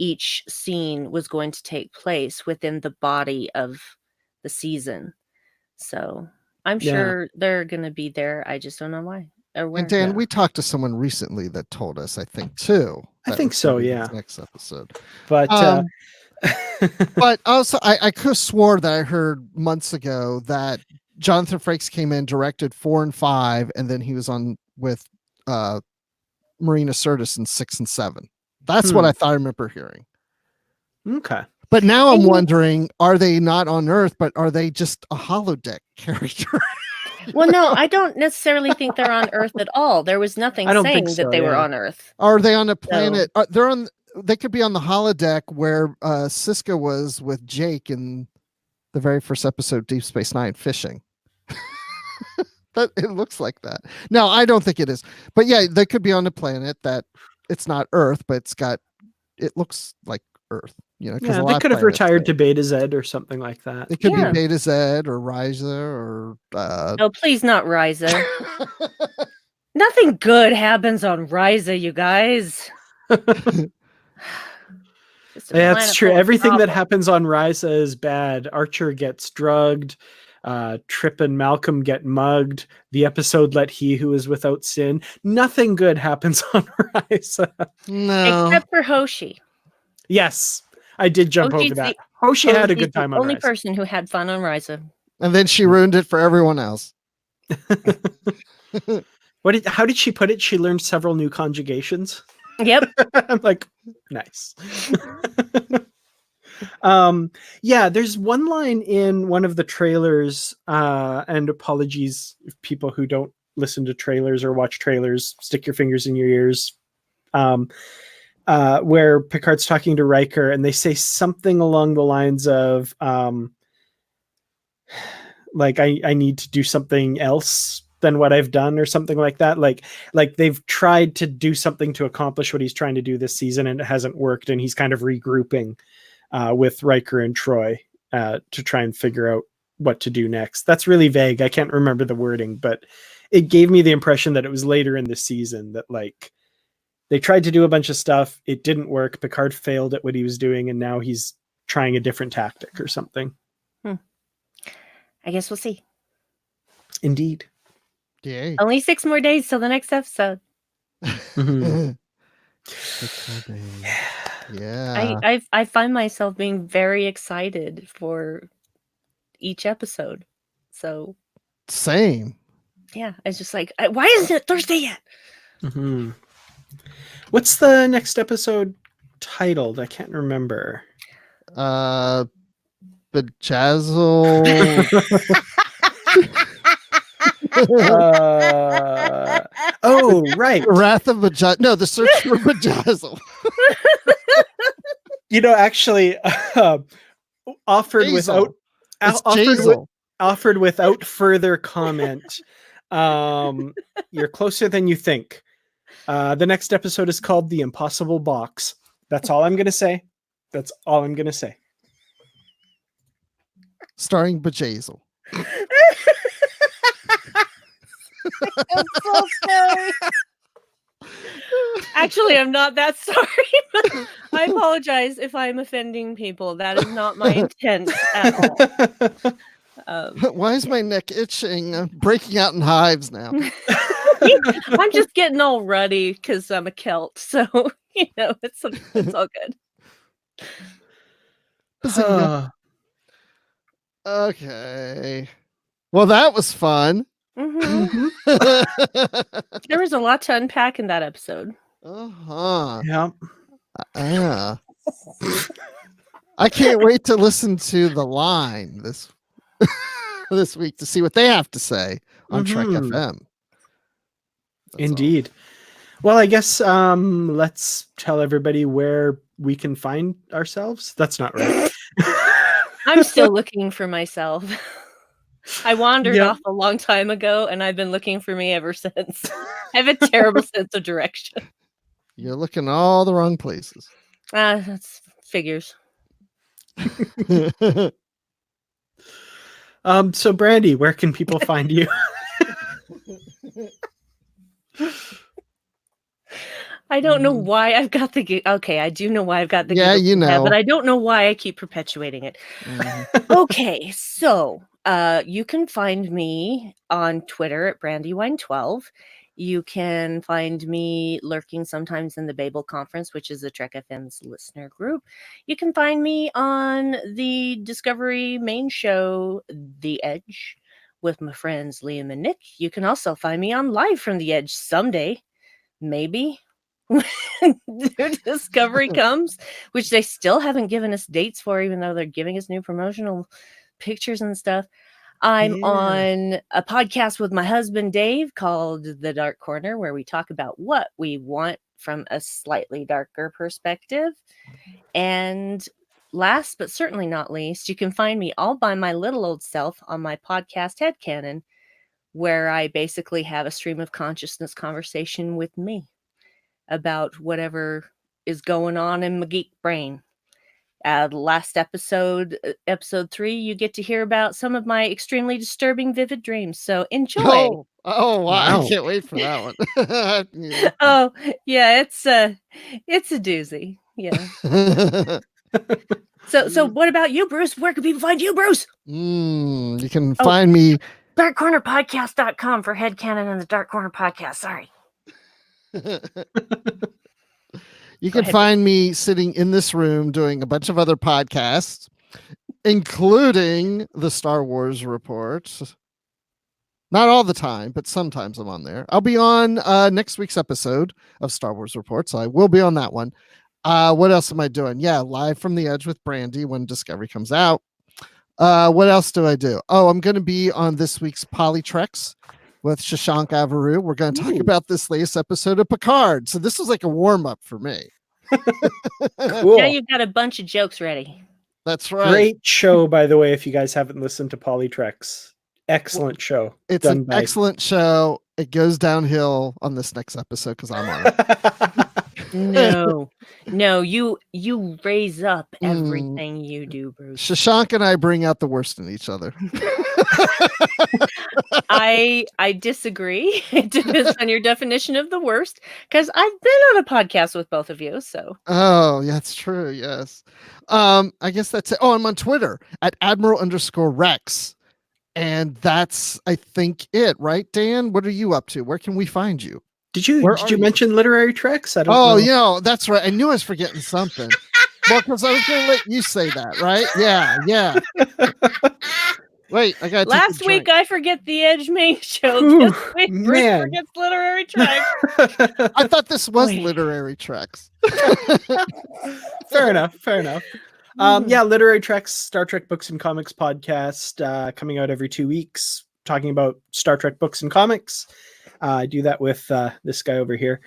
each scene was going to take place within the body of the season. So I'm sure they're going to be there. I just don't know why or where. And Dan, we talked to someone recently that told us, I think too. I think so, yeah. Next episode. But but also I could have swore that I heard months ago that Jonathan Frakes came in, directed 4 and 5, and then he was on with Marina Sirtis in 6 and 7. That's what I thought I remember hearing. Okay. But now I'm wondering, are they not on Earth, but are they just a holodeck character? Well, no, I don't necessarily think they're on Earth at all. There was nothing saying that they were on Earth. Are they on a planet? They could be on the holodeck where Siska was with Jake in the very first episode, Deep Space Nine, fishing. That it looks like that. No, I don't think it is. But yeah, they could be on a planet that it's not Earth, but it looks like Earth. You know, yeah, they could have retired to Beta Z or something like that. It could be Beta Z or Ryza or. No, please not Ryza. Nothing good happens on Ryza, you guys. Yeah, that's true. Everything that happens on Ryza is bad. Archer gets drugged. Trip and Malcolm get mugged. The episode Let He Who Is Without Sin. Nothing good happens on Ryza. No. Except for Hoshi. Yes. I did jump over that. Hoshi had a good time on Ryza. Only person who had fun on Ryza. And then she ruined it for everyone else. How did she put it? She learned several new conjugations. Yep. I'm like, nice. There's one line in one of the trailers, and apologies if people who don't listen to trailers or watch trailers, stick your fingers in your ears, where Picard's talking to Riker and they say something along the lines of, like, I need to do something else than what I've done or something like that. Like they've tried to do something to accomplish what he's trying to do this season and it hasn't worked. And he's kind of regrouping with Riker and Troy to try and figure out what to do next. That's really vague. I can't remember the wording, but it gave me the impression that it was later in the season that like they tried to do a bunch of stuff. It didn't work. Picard failed at what he was doing. And now he's trying a different tactic or something. I guess we'll see. Indeed. Yay. Only 6 more days till the next episode. 6 more days. Yeah. I find myself being very excited for each episode. So same. Yeah, it's just like, why isn't it Thursday yet? Mm-hmm. What's the next episode titled? I can't remember. Bejazzle. Oh, right. Wrath of Bejazzle. No, the search for Bejazzle. You know, actually, offered Jazel. offered without further comment. You're closer than you think. The next episode is called The Impossible Box. That's all I'm going to say. That's all I'm going to say. Starring Bejazzle. I'm so sorry. Actually, I'm not that sorry. But I apologize if I'm offending people. That is not my intent at all. Why is my neck itching? I'm breaking out in hives now. I'm just getting all ruddy because I'm a Celt. So, you know, it's all good. Okay. Well, that was fun. Mm-hmm. There was a lot to unpack in that episode. Yeah. I can't wait to listen to The Line this week to see what they have to say on Trek FM. Indeed. Well, I guess let's tell everybody where we can find ourselves. That's not right. I'm still looking for myself. I wandered Yep. off a long time ago, and I've been looking for me ever since. I have a terrible sense of direction. You're looking all the wrong places. That's figures. So Brandi, where can people find you? I don't know why I've got the okay, I do know why I've got the Yeah, giggle you from that, know. but I don't know why I keep perpetuating it. Okay, so you can find me on Twitter at Brandywine12. You can find me lurking sometimes in the Babel Conference, which is a Trek FM's listener group. You can find me on the Discovery main show, The Edge, with my friends Liam and Nick. You can also find me on Live from the Edge someday, maybe. When their Discovery comes, which they still haven't given us dates for, even though they're giving us new promotional pictures and stuff. I'm on a podcast with my husband Dave called The Dark Corner, where we talk about what we want from a slightly darker perspective. And last but certainly not least, you can find me all by my little old self on my podcast Headcanon, where I basically have a stream of consciousness conversation with me about whatever is going on in my geek brain. Last episode, episode 3, you get to hear about some of my extremely disturbing vivid dreams. So enjoy. Oh, wow. Wow. I can't wait for that one. Yeah. Oh, yeah, it's a doozy. Yeah. So what about you, Bruce? Where can people find you, Bruce? You can find me darkcornerpodcast.com for Headcanon and the Dark Corner Podcast. Sorry. You can find me sitting in this room doing a bunch of other podcasts, including the Star Wars Report. Not all the time, but sometimes I'm on there. I'll be on next week's episode of Star Wars Report, so I will be on that one. What else am I doing? Yeah, Live from the Edge with Brandi when Discovery comes out. What else do I do? Oh, I'm going to be on this week's Polytrex with Shashank Avaru. We're going to talk about this latest episode of Picard. So this is like a warm-up for me. Cool. Now you've got a bunch of jokes ready. That's right. Great show, by the way, if you guys haven't listened to Polytrex. Excellent show. It's an excellent show. It goes downhill on this next episode because I'm on it. No, you raise up everything you do, Bruce. Shashank and I bring out the worst in each other. I disagree. It depends on your definition of the worst, because I've been on a podcast with both of you. So yeah, that's true. Yes. I guess that's it. Oh, I'm on Twitter at Admiral_Rex. And that's, I think, it, right, Dan? What are you up to? Where can we find you? Did you mention literary treks? I don't know. Oh, yeah, that's right. I knew I was forgetting something. Well, because I was going to let you say that, right? Yeah. Wait, I got last week I forget the Edge main show. This week Bruce forgets literary treks. I thought this was literary treks. Fair enough. Yeah, Literary Treks, Star Trek Books and Comics podcast, coming out every 2 weeks, talking about Star Trek books and comics. I do that with this guy over here.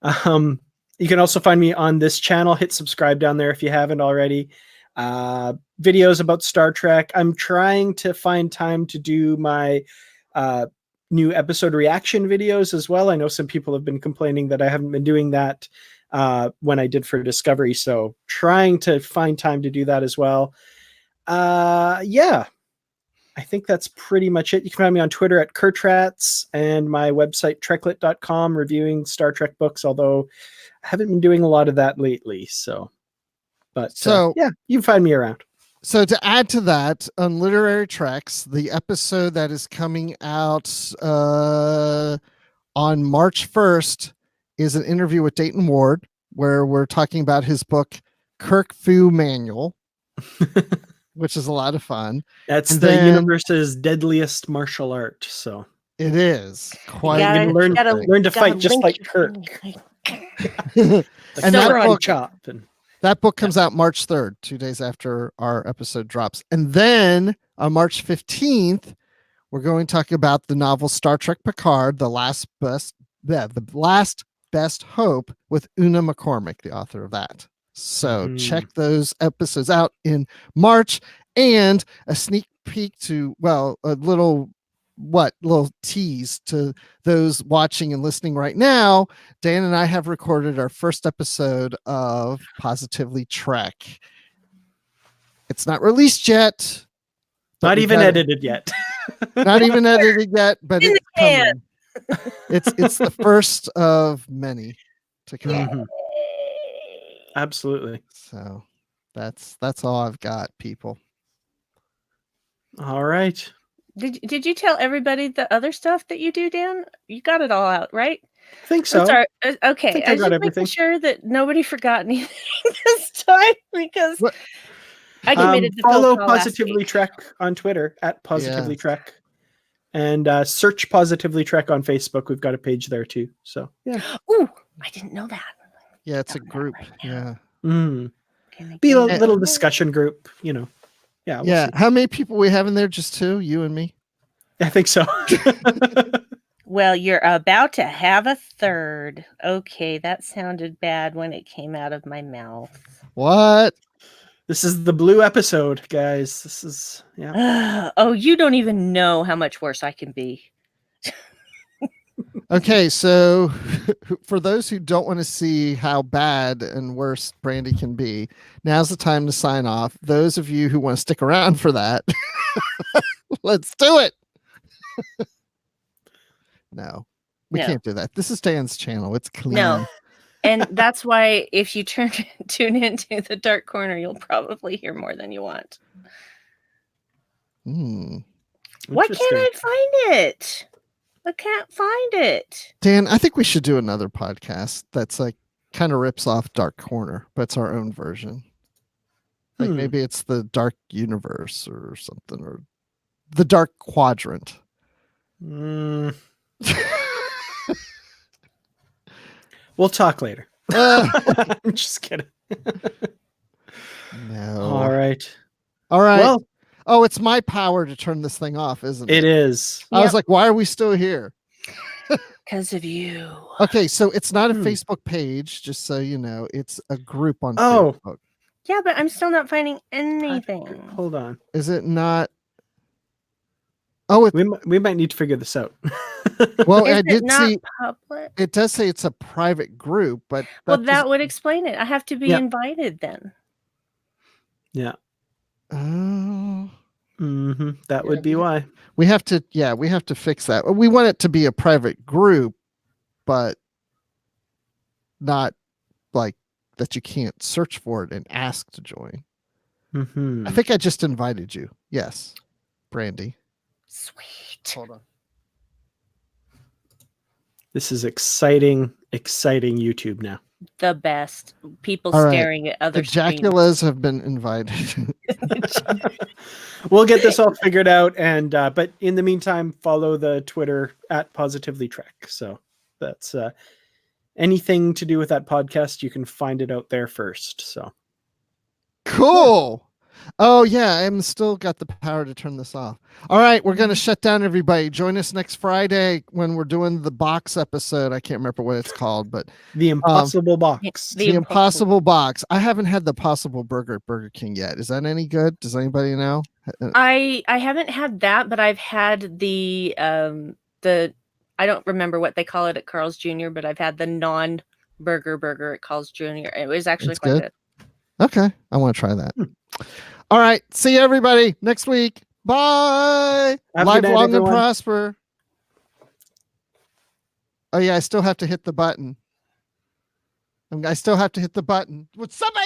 You can also find me on this channel. Hit subscribe down there if you haven't already. Videos about Star Trek. I'm trying to find time to do my new episode reaction videos as well. I know some people have been complaining that I haven't been doing that when I did for Discovery, so trying to find time to do that as well. Yeah, I think that's pretty much it. You can find me on Twitter at Kurtrats and my website treklit.com reviewing Star Trek books, although I haven't been doing a lot of that lately. So yeah, you can find me around. So to add to that, on Literary Treks, the episode that is coming out on March 1st is an interview with Dayton Ward, where we're talking about his book, Kirk Fu Manual, which is a lot of fun. That's the universe's deadliest martial art. So it is quite. You learn to fight just like Kirk. And that book comes out March 3rd, 2 days after our episode drops. And then on March 15th, we're going to talk about the novel Star Trek Picard, the last Best Hope with Una McCormick, the author of that. So check those episodes out in March, and a sneak peek to, well, a little tease to those watching and listening right now. Dan and I have recorded our first episode of Positively Trek. It's not released yet. Not even edited yet. Not even edited yet, but In it's the can. coming. It's the first of many to come. Absolutely. So that's all I've got, people. All right. Did you tell everybody the other stuff that you do, Dan? You got it all out, right? I think so. Sorry. Okay. I think I I was got just everything. making sure that nobody forgot anything this time, because What? I committed to follow phone call last Positively week. Trek on Twitter at Positively Trek, and search Positively Trek on Facebook. We've got a page there too. So yeah. Ooh, I didn't know that. Yeah, it's a group. Right Be a little discussion group, you know. Yeah. We'll see. How many people we have in there? Just two, you and me? I think so. Well, you're about to have a third. Okay, that sounded bad when it came out of my mouth. What? This is the blue episode, guys. This is, yeah. Oh, you don't even know how much worse I can be. Okay, so for those who don't want to see how bad and worse Brandi can be, now's the time to sign off. Those of you who want to stick around for that, let's do it. No, we can't do that. This is Dan's channel. It's clean. No. And that's why if you tune into the dark corner, you'll probably hear more than you want. Why can't I find it? I can't find it. Dan, I think we should do another podcast that's like kind of rips off Dark Corner, but it's our own version. Like maybe it's the Dark Universe or something, or the Dark Quadrant. We'll talk later. I'm just kidding. No. All right. Well, oh, it's my power to turn this thing off, isn't it? It is. I was like, why are we still here? Because of you. Okay, so it's not a Facebook page, just so you know. It's a group on Facebook. Yeah, but I'm still not finding anything. Hold on. Is it not? Oh, we might need to figure this out. Well, I did see public? It does say it's a private group, but that would explain it. I have to be invited then. Yeah. Oh. That would be why. We have to fix that. We want it to be a private group, but not like that you can't search for it and ask to join. I think I just invited you. Yes, Brandi. Sweet. Hold on. This is exciting YouTube now. The best. People All staring at other The Jackolas have been invited. We'll get this all figured out, and but in the meantime, follow the Twitter at Positively Trek. So that's anything to do with that podcast, you can find it out there first. So cool. Oh yeah, I'm still got the power to turn this off. All right, we're gonna shut down, everybody. Join us next Friday when we're doing the box episode. I can't remember what it's called, but the Impossible Box. The Impossible Box. I haven't had the Possible Burger at Burger King yet. Is that any good? Does anybody know? I haven't had that, but I've had the I don't remember what they call it at Carl's Jr., but I've had the non-burger at Carl's Jr. It was actually quite good. Okay, I want to try that. All right, see you everybody next week. Bye. Live long and prosper. Oh yeah, I still have to hit the button. Would somebody